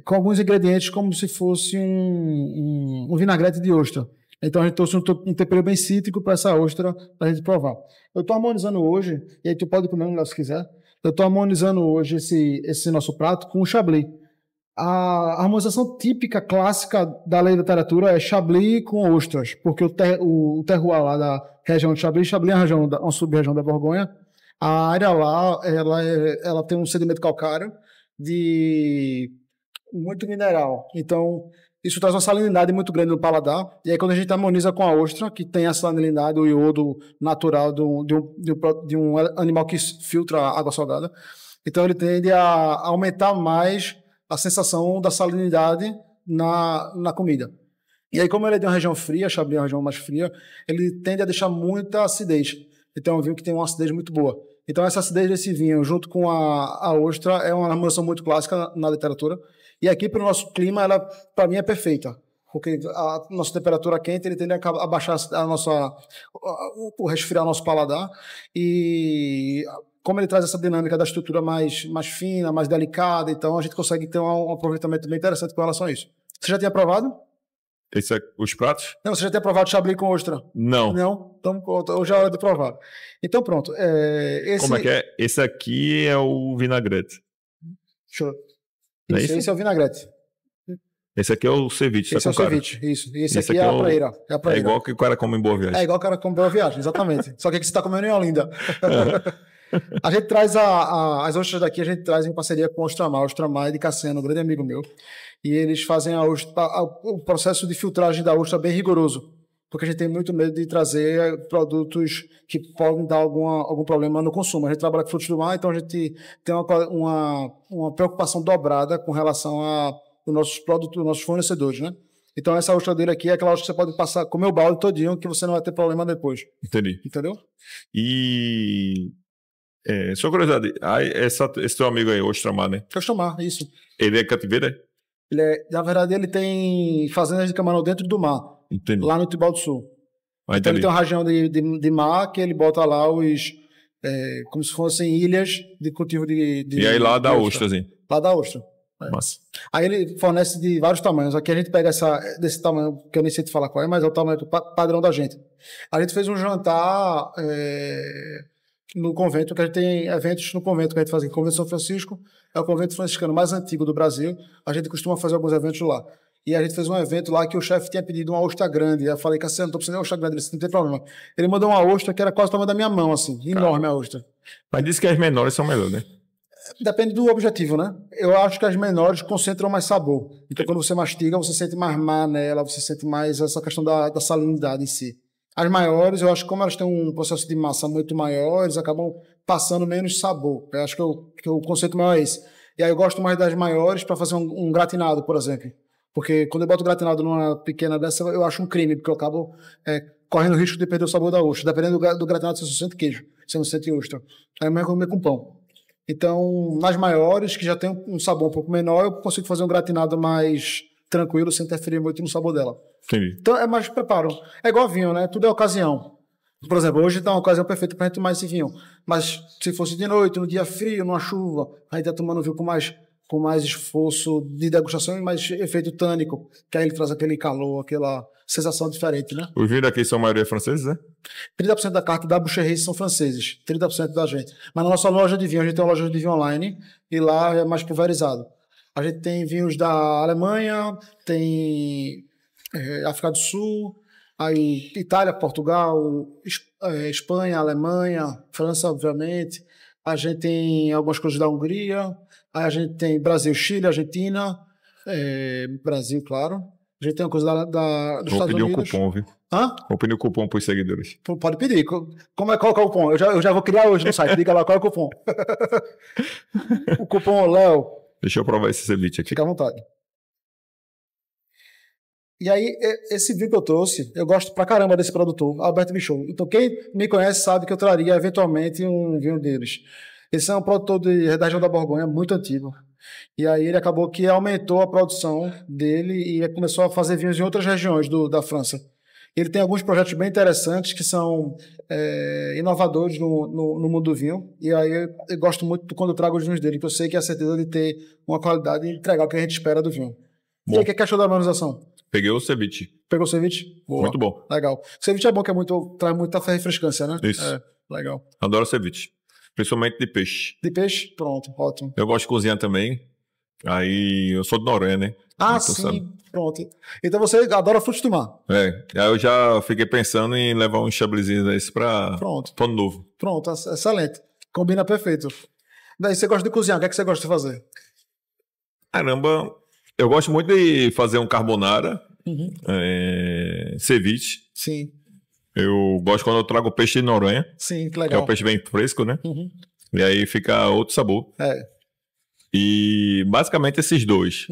com alguns ingredientes como se fosse um vinagrete de ostra. Então a gente trouxe um tempero bem cítrico para essa ostra para a gente provar. Eu estou harmonizando hoje, e aí tu pode comer se quiser, eu estou harmonizando hoje esse nosso prato com o chablis. A harmonização típica, clássica da literatura é chablis com ostras, porque o terroir lá da região de Chablis é uma sub-região da Borgonha, a área lá ela tem um sedimento calcário de muito mineral. Então isso traz uma salinidade muito grande no paladar. E aí, quando a gente harmoniza com a ostra, que tem a salinidade, o iodo natural de um animal que filtra água salgada, então ele tende a aumentar mais a sensação da salinidade na comida. E aí, como ele é de uma região fria, Chablis é uma região mais fria, ele tende a deixar muita acidez. Então, é um vinho que tem uma acidez muito boa. Então, essa acidez desse vinho, junto com a ostra, é uma harmonização muito clássica na literatura. E aqui, para o nosso clima, ela, para mim, é perfeita. Porque a nossa temperatura quente, ele tende a baixar o resfriar nosso paladar. E como ele traz essa dinâmica da estrutura mais fina, mais delicada, então a gente consegue ter um aproveitamento bem interessante com relação a isso. Você já tinha provado? Os pratos? Não, você já tinha provado chablis com ostra? Não. Não? Então, hoje é a hora de provar. Então, pronto. Como é que é? Esse aqui é o vinagrete. Deixa eu... Esse é o vinagrete. Esse aqui é o ceviche. Esse é o ceviche, isso. E esse aqui é a praeira. É igual que o cara come em Boa Viagem. É igual que o cara come em Boa Viagem, exatamente. Só que aqui você está comendo em Olinda. A gente traz as ostras daqui, a gente traz em parceria com o Ostramar. O Ostramar é de Cassiano, um grande amigo meu. E eles fazem o processo de filtragem da ostra bem rigoroso. Porque a gente tem muito medo de trazer produtos que podem dar algum problema no consumo. A gente trabalha com frutos do mar, então a gente tem uma preocupação dobrada com relação aos nossos produtos, os nossos fornecedores, né? Então essa ostra dele aqui é aquela ostra que você pode comer o balde todinho, que você não vai ter problema depois. Entendi. Entendeu? E... só curiosidade, esse teu amigo aí, o Ostramar, né? Ostramar, isso. Ele é cativeiro, é? Na verdade, ele tem fazendas de camarão dentro do mar. Entendi. Lá no Tibau do Sul. Então ele tem uma região de mar que ele bota lá como se fossem ilhas de cultivo de e aí lá dá ostra, assim. Lá dá ostra. Massa. Aí ele fornece de vários tamanhos. Aqui a gente pega desse tamanho, que eu nem sei te falar qual é, mas é o tamanho padrão da gente. A gente fez um jantar no convento, que a gente tem eventos no convento que a gente faz em Convento São Francisco. É o convento franciscano mais antigo do Brasil. A gente costuma fazer alguns eventos lá. E a gente fez um evento lá que o chefe tinha pedido uma ostra grande. Eu falei, Cassiano, estou precisando de uma ostra grande. Ele disse, não tem problema. Ele mandou uma ostra que era quase o tamanho da minha mão, assim. Enorme a ostra. Mas disse que as menores são melhores, né? Depende do objetivo, né? Eu acho que as menores concentram mais sabor. Então, quando você mastiga, você sente mais mar nela, você sente mais essa questão da salinidade em si. As maiores, eu acho que como elas têm um processo de massa muito maior, eles acabam passando menos sabor. Eu acho que o conceito maior é esse. E aí eu gosto mais das maiores para fazer um gratinado, por exemplo. Porque quando eu boto gratinado numa pequena dessa, eu acho um crime, porque eu acabo correndo o risco de perder o sabor da ostra. Dependendo do gratinado, se você sente queijo, se não sente ostra. Aí eu comer com pão. Então, nas maiores, que já tem um sabor um pouco menor, eu consigo fazer um gratinado mais tranquilo, sem interferir muito no sabor dela. Entendi. Então, é mais preparo. É igual vinho, né? Tudo é ocasião. Por exemplo, hoje está uma ocasião perfeita para a gente tomar esse vinho. Mas se fosse de noite, no dia frio, numa chuva, a gente está tomando vinho com mais esforço de degustação e mais efeito tânico, que aí ele traz aquele calor, aquela sensação diferente, né? Os vinhos daqui são a maioria franceses, né? 30% da carta da Boucherie são franceses, 30% da gente. Mas na nossa loja de vinho, a gente tem uma loja de vinho online e lá é mais pulverizado. A gente tem vinhos da Alemanha, tem África do Sul, aí Itália, Portugal, Espanha, Alemanha, França, obviamente. A gente tem algumas coisas da Hungria, aí a gente tem Brasil, Chile, Argentina, Brasil, claro. A gente tem uma coisa dos Estados Unidos. Vou pedir um cupom, viu? Hã? Vou pedir um cupom para os seguidores. Pode pedir. Qual é o cupom? Eu já vou criar hoje no site. Diga lá qual é o cupom. O cupom Léo. Deixa eu provar esse ceviche aqui. Fica à vontade. E aí, esse vinho que eu trouxe, eu gosto pra caramba desse produtor, Alberto Michaud. Então, quem me conhece sabe que eu traria eventualmente um vinho deles. Esse é um produtor da região da Borgonha, muito antigo. E aí ele acabou que aumentou a produção dele e começou a fazer vinhos em outras regiões da França. Ele tem alguns projetos bem interessantes que são inovadores no mundo do vinho. E aí eu gosto muito quando eu trago os vinhos dele, porque eu sei que é a certeza de ter uma qualidade e entregar o que a gente espera do vinho. Bom. E aí, o que achou da harmonização? Peguei o ceviche. Pegou o ceviche? Boa. Muito bom. Legal. O ceviche é bom, que traz muita refrescância, né? Isso. Legal. Adoro ceviche. Principalmente de peixe. De peixe? Pronto, ótimo. Eu gosto de cozinhar também. Aí eu sou de Noronha, né? Ah, sim. Sabe. Pronto. Então você adora frutos do mar. Aí eu já fiquei pensando em levar um chabliszinho desse para Ano Novo. Pronto, excelente. Combina perfeito. Daí você gosta de cozinhar, o que é que você gosta de fazer? Caramba, eu gosto muito de fazer um carbonara, ceviche. Sim. Eu gosto quando eu trago peixe de Noronha. Sim, que legal. Que é um peixe bem fresco, né? E aí fica outro sabor. E basicamente esses dois.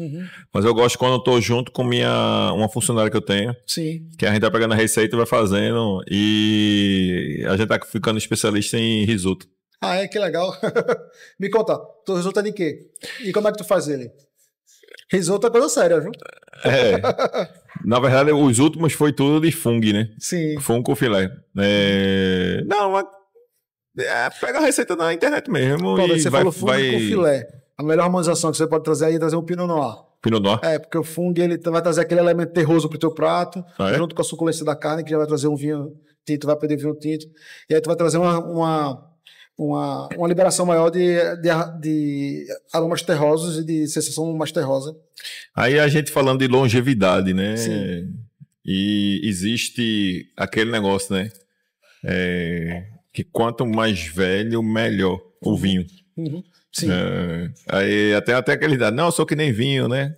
Mas eu gosto quando eu tô junto com uma funcionária que eu tenho. Sim. Que a gente tá pegando a receita e vai fazendo. E a gente tá ficando especialista em risoto. Ah, que legal. Me conta, tu risoto é de quê? E como é que tu faz ele? Risoto é coisa séria, viu? Na verdade, os últimos foi tudo de fungo, né? Sim. Fungo com filé. Não, pega a receita na internet mesmo. Pô, você falou fungo com filé. A melhor harmonização que você pode trazer aí é trazer um Pinot Noir. Pinot Noir? Porque o fungo ele vai trazer aquele elemento terroso pro teu prato, junto com a suculência da carne, que já vai trazer um vinho tinto, vai perder vinho tinto. E aí tu vai trazer uma liberação maior de aromas terrosos e de sensação mais terrosa. Aí a gente falando de longevidade, né? Sim. E existe aquele negócio, né? Que quanto mais velho, melhor o vinho. Sim. Aí até aquela idade. Não, eu sou que nem vinho, né?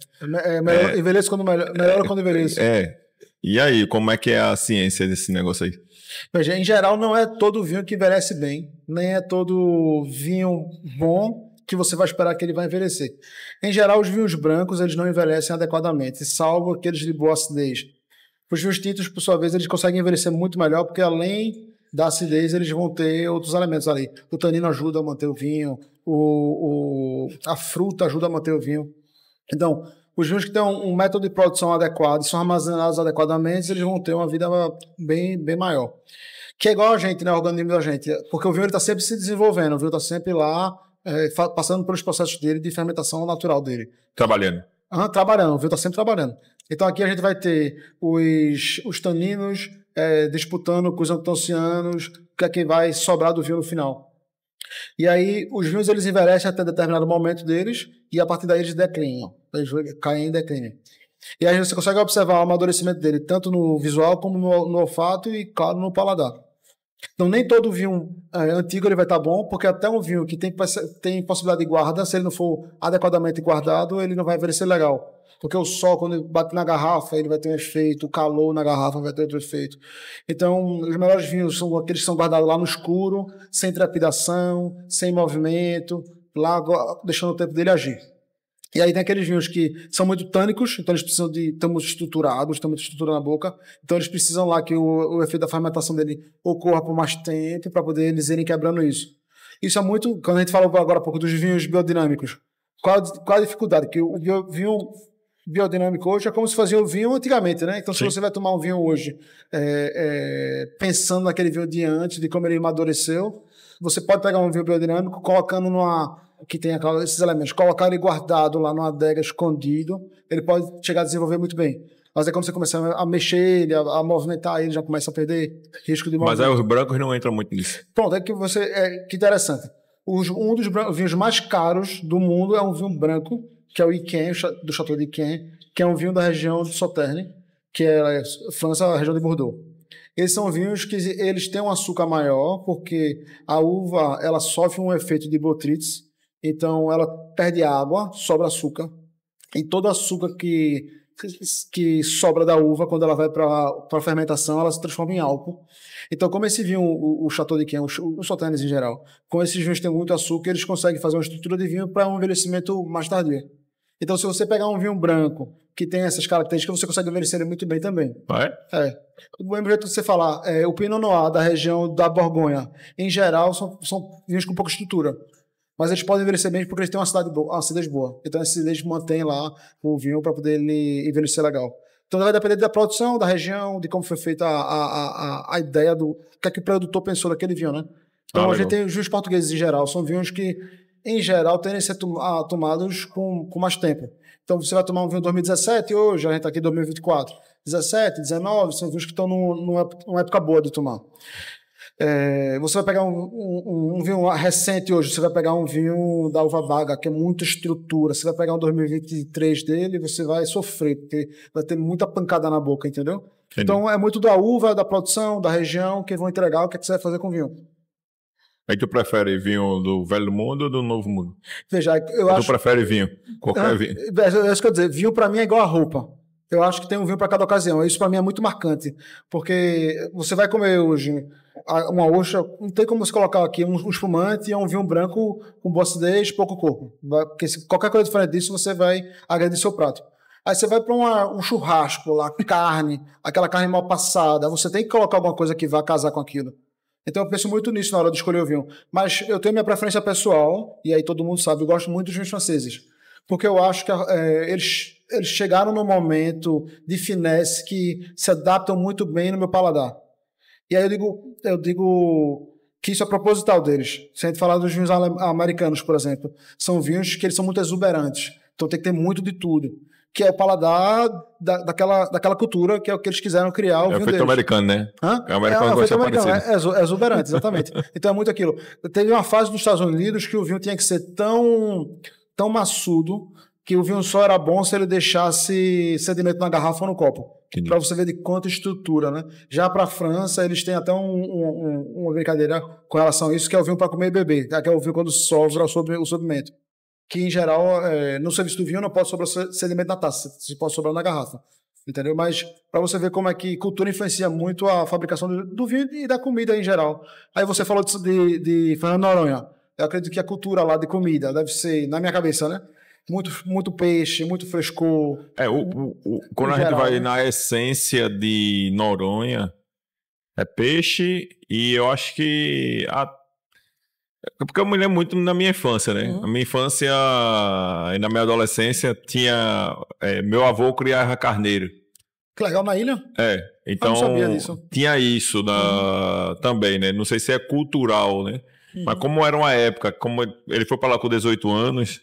Envelheço quando melhora quando envelheço. E aí, como é que é a ciência desse negócio aí? Veja, em geral, não é todo vinho que envelhece bem, nem é todo vinho bom que você vai esperar que ele vai envelhecer. Em geral, os vinhos brancos eles não envelhecem adequadamente, salvo aqueles de boa acidez. Os vinhos tintos, por sua vez, eles conseguem envelhecer muito melhor, porque além da acidez, eles vão ter outros elementos ali. O tanino ajuda a manter o vinho, a fruta ajuda a manter o vinho. Então, os vinhos que têm um método de produção adequado e são armazenados adequadamente, eles vão ter uma vida bem, bem maior. Que é igual a gente, né? O organismo da gente. Porque o vinho está sempre se desenvolvendo, o vinho está sempre lá, passando pelos processos dele de fermentação natural dele. Trabalhando. Trabalhando, o vinho está sempre trabalhando. Então aqui a gente vai ter os taninos disputando com os antocianos, que é quem vai sobrar do vinho no final. E aí os vinhos eles envelhecem até determinado momento deles e a partir daí eles declinam, eles caem em declínio. E aí você consegue observar o amadurecimento dele tanto no visual como no olfato e claro no paladar. Então nem todo vinho antigo ele vai estar bom, porque até um vinho que tem possibilidade de guarda, se ele não for adequadamente guardado, ele não vai envelhecer legal. Porque o sol, quando bate na garrafa, ele vai ter um efeito, o calor na garrafa vai ter outro efeito. Então, os melhores vinhos são aqueles que são guardados lá no escuro, sem trepidação, sem movimento, lá deixando o tempo dele agir. E aí tem aqueles vinhos que são muito tânicos, então eles precisam de estão muito estruturados, estão muito estrutura na boca, então eles precisam lá que o efeito da fermentação dele ocorra por mais tempo para poder eles irem quebrando isso. Isso é muito, quando a gente falou agora há pouco dos vinhos biodinâmicos, qual a dificuldade? Que o vinho biodinâmico hoje é como se fazia o vinho antigamente, né? Então, se você vai tomar um vinho hoje pensando naquele vinho de antes, de como ele amadureceu, você pode pegar um vinho biodinâmico colocando que tem esses elementos, colocar ele guardado lá numa adega escondido, ele pode chegar a desenvolver muito bem. Mas é quando você começa a mexer ele, a movimentar ele, já começa a perder risco de movimento. Mas aí os brancos não entram muito nisso. Pronto, que interessante. Um dos vinhos mais caros do mundo é um vinho branco, que é o Yquem, do Château de Yquem, que é um vinho da região de Sauternes, que é França, a região de Bordeaux. Esses são vinhos que eles têm um açúcar maior, porque a uva ela sofre um efeito de botrytis, então ela perde água, sobra açúcar, e todo açúcar que sobra da uva, quando ela vai para a fermentação, ela se transforma em álcool. Então, como esse vinho, o Château de Yquem, o Sauternes em geral, como esses vinhos têm muito açúcar, eles conseguem fazer uma estrutura de vinho para um envelhecimento mais tardio. Então, se você pegar um vinho branco que tem essas características, você consegue envelhecer ele muito bem também. É? O mesmo jeito que você falar, o Pinot Noir da região da Borgonha, em geral, são vinhos com pouca estrutura. Mas eles podem envelhecer bem porque eles têm uma acidez boa. Então, a acidez mantém lá o vinho para poder ele envelhecer legal. Então, vai depender da produção, da região, de como foi feita a ideia do que é que o produtor pensou daquele vinho, né? Então, a gente tem os vinhos portugueses em geral. São vinhos que, em geral, tendem a ser tomados com mais tempo. Então, você vai tomar um vinho 2017 hoje, a gente está aqui em 2024. 17, 19, são vinhos que estão numa época boa de tomar. Você vai pegar um vinho recente hoje, você vai pegar um vinho da uva Baga, que é muita estrutura, você vai pegar um 2023 dele, você vai sofrer, porque vai ter muita pancada na boca, entendeu? Entendi. Então é muito da uva, da produção, da região, que vão entregar o que você vai fazer com o vinho. Aí tu prefere vinho do Velho Mundo ou do Novo Mundo? Veja, Tu prefere vinho? Qualquer vinho? É isso que eu dizer, vinho para mim é igual a roupa. Eu acho que tem um vinho para cada ocasião. Isso para mim é muito marcante, porque você vai comer hoje uma ostra, não tem como você colocar aqui um espumante e um vinho branco com boa acidez, pouco corpo. Porque qualquer coisa diferente disso, você vai agredir seu prato. Aí você vai para um churrasco lá, carne, aquela carne mal passada, você tem que colocar alguma coisa que vá casar com aquilo. Então eu penso muito nisso na hora de escolher o vinho. Mas eu tenho minha preferência pessoal, e aí todo mundo sabe, eu gosto muito dos vinhos franceses. Porque eu acho que eles chegaram num momento de finesse que se adaptam muito bem no meu paladar. E aí eu digo que isso é proposital deles. Se a gente falar dos vinhos americanos, por exemplo, são vinhos que eles são muito exuberantes. Então tem que ter muito de tudo. Que é o paladar daquela cultura, que é o que eles quiseram criar. É o feito americano, né? Hã? É o americano gosta é exuberante, exatamente. Então é muito aquilo. Teve uma fase nos Estados Unidos que o vinho tinha que ser tão maçudo que o vinho só era bom se ele deixasse sedimento na garrafa ou no copo. Para você ver de quanta estrutura, né? Já para a França, eles têm até uma brincadeira com relação a isso, que é o vinho para comer e beber, que é o vinho quando sobra o sedimento. Que, em geral, no serviço do vinho não pode sobrar sedimento na taça, se pode sobrar na garrafa. Entendeu? Mas para você ver como é que cultura influencia muito a fabricação do vinho e da comida em geral. Aí você falou de Fernando Noronha. Eu acredito que a cultura lá de comida deve ser, na minha cabeça, né? Muito peixe, muito frescor. Quando a gente vai na essência de Noronha, é peixe, e eu acho que porque eu me lembro muito da minha infância, né? A minha infância e na minha adolescência tinha meu avô criava carneiro. Que legal, na ilha? Então eu não sabia disso. Tinha isso também, né? Não sei se é cultural, né? Mas como era uma época, como ele foi para lá com 18 anos,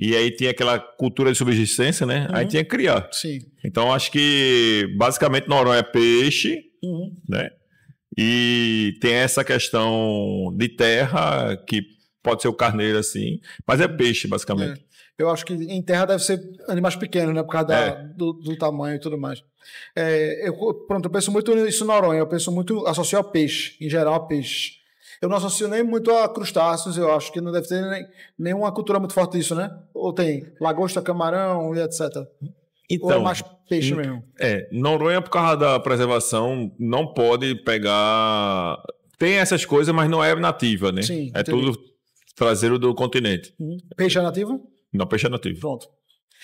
e aí tinha aquela cultura de subsistência, né? Aí tinha que criar. Sim. Então acho que basicamente Noronha é peixe, né? E tem essa questão de terra, que pode ser o carneiro assim, mas é peixe, basicamente. Eu acho que em terra deve ser animais pequenos, né? Por causa do tamanho e tudo mais. Eu penso muito nisso na Noronha, eu penso muito, associo a peixe, em geral a peixe. Eu não associo nem muito a crustáceos, eu acho que não deve ter nenhuma cultura muito forte disso, né? Ou tem lagosta, camarão e etc. Então, ou é mais peixe mesmo? Noronha, por causa da preservação, não pode pegar... Tem essas coisas, mas não é nativa, né? Sim, tudo traseiro do continente. Peixe é nativo? Não, peixe é nativo. Pronto.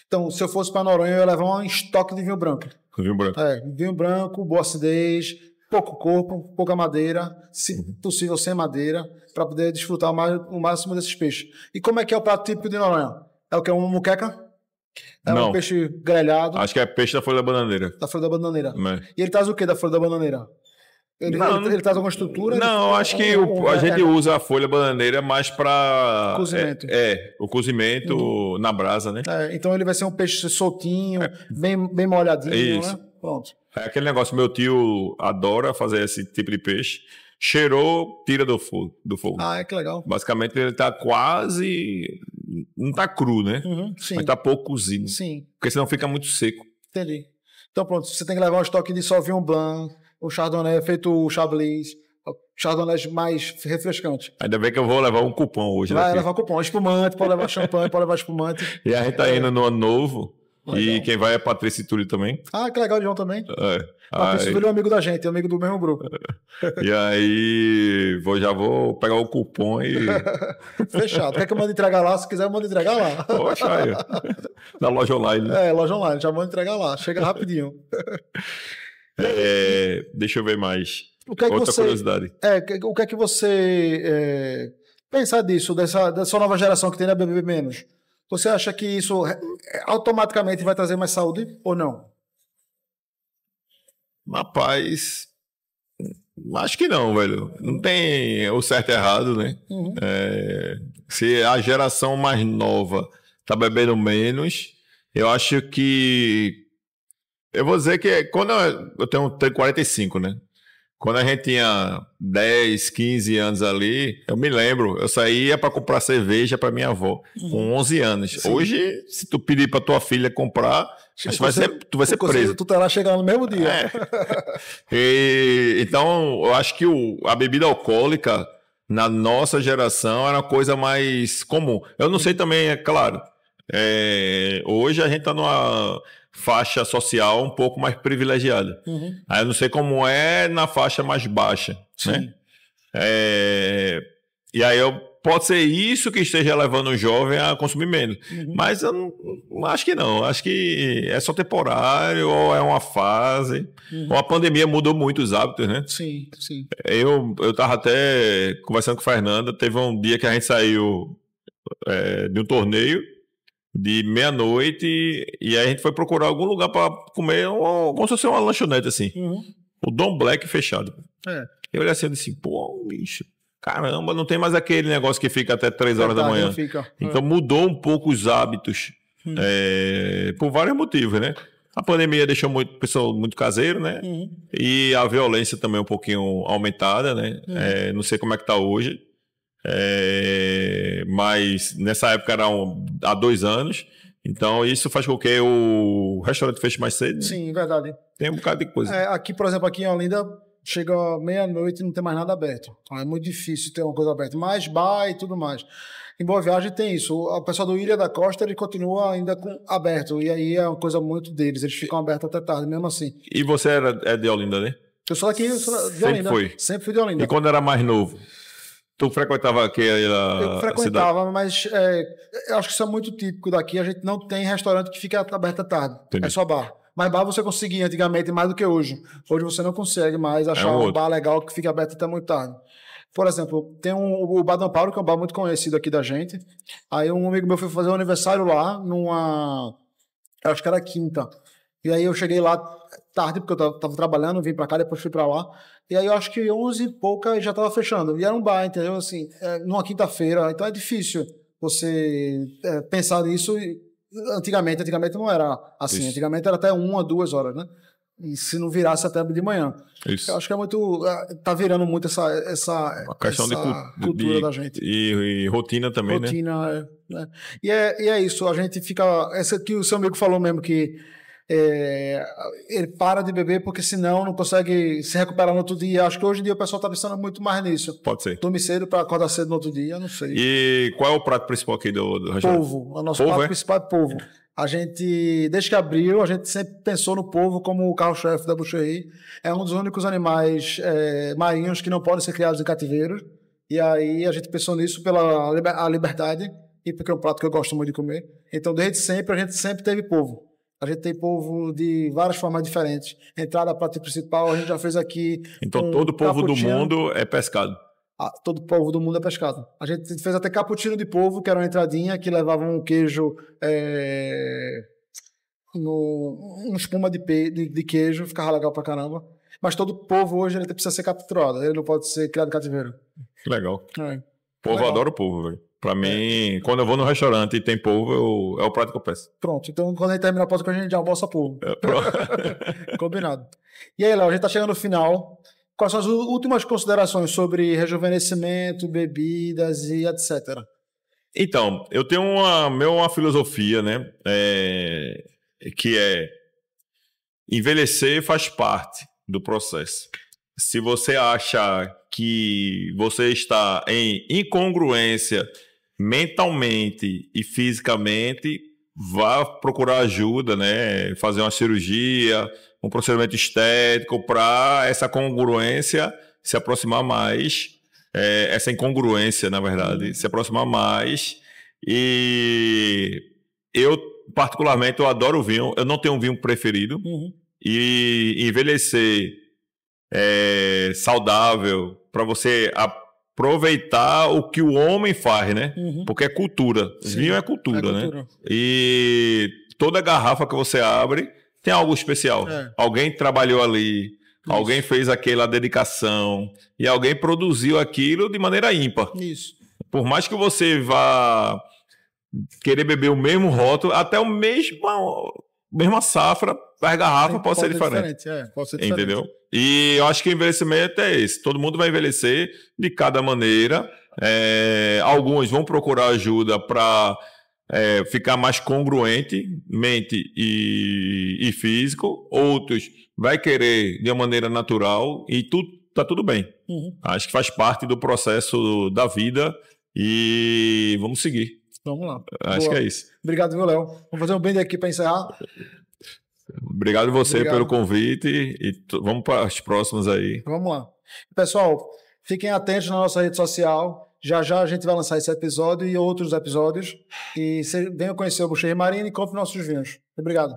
Então, se eu fosse para Noronha, eu ia levar um estoque de vinho branco. Vinho branco. Vinho branco, boa acidez, pouco corpo, pouca madeira, se possível sem madeira, para poder desfrutar o máximo desses peixes. E como é que é o prato típico de Noronha? É o que? Uma muqueca? Não. Um peixe grelhado? Acho que é peixe da folha da bananeira. Da folha da bananeira. Mas... E ele traz o que da folha da bananeira? Ele traz alguma estrutura? Não, acho que a gente usa a folha bananeira mais para... Cozimento. O cozimento na brasa, né? Então ele vai ser um peixe soltinho, bem molhadinho, isso. Né? Pronto. É aquele negócio, meu tio adora fazer esse tipo de peixe. Cheirou, tira do fogo. Que legal. Basicamente ele tá quase... Não tá cru, né? Sim. Mas tá pouco cozido. Sim. Porque senão fica muito seco. Entendi. Então pronto, você tem que levar um estoque de Sauvignon Blanc, o Chardonnay feito o Chablis, Chardonnay mais refrescante. Ainda bem que eu vou levar um cupom hoje. Vai levar cupom, espumante, pode levar champanhe, pode levar espumante. E a gente tá indo no ano novo. Legal. E quem vai é Patrícia e Túlio também. Que legal, João também. Patrícia e Túlio é amigo da gente, é amigo do mesmo grupo. E aí, já vou pegar o cupom e... Fechado. Quer que eu mande entregar lá? Se quiser, eu mando entregar lá. Poxa, aí. Na loja online. Né? Loja online, já mando entregar lá. Chega rapidinho. Deixa eu ver mais. Outra curiosidade. O que é que você pensa disso, dessa nova geração que tem a beber menos? Você acha que isso automaticamente vai trazer mais saúde ou não? Rapaz, acho que não, velho. Não tem o certo e errado, né? Se a geração mais nova tá bebendo menos, eu acho que... Eu vou dizer que quando eu tenho 45, né? Quando a gente tinha 10, 15 anos ali, eu me lembro, eu saía para comprar cerveja para minha avó, com 11 anos. Sim. Hoje, se tu pedir para tua filha comprar, tu vai ser preso. Tu tá lá chegando no mesmo dia. Então, eu acho que a bebida alcoólica, na nossa geração, era uma coisa mais comum. Eu não sei também, é claro. Hoje a gente tá numa faixa social um pouco mais privilegiada. Aí eu não sei como é na faixa mais baixa. Sim. Né? E aí pode ser isso que esteja levando o jovem a consumir menos. Mas eu não acho que não. Acho que é só temporário, ou é uma fase. Ou a pandemia mudou muito os hábitos, né? Sim, sim. Eu tava até conversando com a Fernanda, teve um dia que a gente saiu de um torneio de meia-noite, e aí a gente foi procurar algum lugar para comer, como se fosse uma lanchonete, assim. O Dom Black fechado. Eu olhei assim e disse, pô, bicho, caramba, não tem mais aquele negócio que fica até 3 horas da manhã. Então mudou um pouco os hábitos, por vários motivos, né? A pandemia deixou o pessoal muito caseiro, né? E a violência também um pouquinho aumentada, né? Não sei como é que tá hoje. Mas nessa época era há 2 anos, então isso faz com que o restaurante feche mais cedo. Sim, verdade. Tem um bocado de coisa. Aqui, por exemplo, aqui em Olinda, chega meia-noite e não tem mais nada aberto. Então, é muito difícil ter uma coisa aberta. Mais bar e tudo mais. Em Boa Viagem tem isso. O pessoal do Ilha da Costa, ele continua ainda aberto. E aí é uma coisa muito deles. Eles ficam abertos até tarde, mesmo assim. E você é de Olinda, né? Eu sou daqui, de Olinda. Sempre fui de Olinda. E quando era mais novo? Tu frequentava aqui Eu frequentava, cidade? Mas eu acho que isso é muito típico daqui. A gente não tem restaurante que fica aberto à tarde. Entendi. É só bar. Mas bar você conseguia antigamente mais do que hoje. Hoje você não consegue mais achar um bar legal que fica aberto até muito tarde. Por exemplo, tem o Bar Dom Paulo, que é um bar muito conhecido aqui da gente. Aí um amigo meu foi fazer um aniversário lá, acho que era quinta. E aí eu cheguei lá tarde, porque eu tava trabalhando, vim pra cá, depois fui pra lá. E aí eu acho que 11 e pouca já tava fechando. E era um bar, entendeu? Assim, numa quinta-feira. Então é difícil você pensar nisso. Antigamente não era assim. Isso. Antigamente era até 1 a 2 horas, né? E se não virasse até de manhã. Isso. Eu acho que é muito... Tá virando muito essa questão cultura da gente. E rotina também, né? Né? E é isso. A gente fica... Essa que o seu amigo falou mesmo, que ele para de beber porque senão não consegue se recuperar no outro dia. Acho que hoje em dia o pessoal está pensando muito mais nisso. Pode ser. Dormir cedo para acordar cedo no outro dia, não sei. E qual é o prato principal aqui do restaurante? Polvo. O nosso prato principal é polvo. A gente, desde que abriu, a gente sempre pensou no polvo como o carro-chefe da boucherie. É um dos únicos animais marinhos que não podem ser criados em cativeiros. E aí a gente pensou nisso pela a liberdade e porque é um prato que eu gosto muito de comer. Então, desde sempre, a gente sempre teve polvo. A gente tem polvo de várias formas diferentes. Entrada, prato principal, a gente já fez aqui. Então, todo polvo do mundo é pescado. Todo polvo do mundo é pescado. A gente fez até cappuccino de polvo, que era uma entradinha que levava um queijo, uma espuma de queijo, ficava legal pra caramba. Mas todo polvo hoje ele precisa ser capturado, ele não pode ser criado em cativeiro. Legal. Polvo, Legal. eu adoro polvo, velho. Pra mim, quando eu vou no restaurante e tem polvo, é o prato que eu peço. Pronto, então quando a gente terminar a pauta, a gente já almoça polvo. Combinado. E aí, Léo, a gente tá chegando no final. Quais são as últimas considerações sobre rejuvenescimento, bebidas e etc? Então, eu tenho uma filosofia, né? Que é envelhecer faz parte do processo. Se você acha que você está em incongruência mentalmente e fisicamente, vá procurar ajuda, né? Fazer uma cirurgia, um procedimento estético para essa congruência se aproximar mais, essa incongruência, na verdade, se aproximar mais. E eu, particularmente, eu adoro vinho. Eu não tenho um vinho preferido. E envelhecer saudável para você aproveitar o que o homem faz, né? Porque é cultura. Sim, vinho é cultura, né? E toda garrafa que você abre tem algo especial. Alguém trabalhou ali, alguém fez aquela dedicação e alguém produziu aquilo de maneira ímpar. Isso. Por mais que você vá querer beber o mesmo rótulo, até a mesma safra, as garrafas pode ser diferente. Pode ser diferente. Entendeu? E eu acho que o envelhecimento é esse. Todo mundo vai envelhecer de cada maneira. Alguns vão procurar ajuda para ficar mais congruente, mente e físico. Outros vai querer de uma maneira natural e tá tudo bem. Acho que faz parte do processo da vida e vamos seguir. Vamos lá. Acho que é isso. Obrigado, viu, Léo? Vamos fazer um brinde aqui para encerrar. Obrigado você pelo convite e vamos para as próximas aí. Vamos lá. Pessoal, fiquem atentos na nossa rede social. Já já a gente vai lançar esse episódio e outros episódios. E venham conhecer o Boucherie Marine e compre nossos vinhos. Obrigado.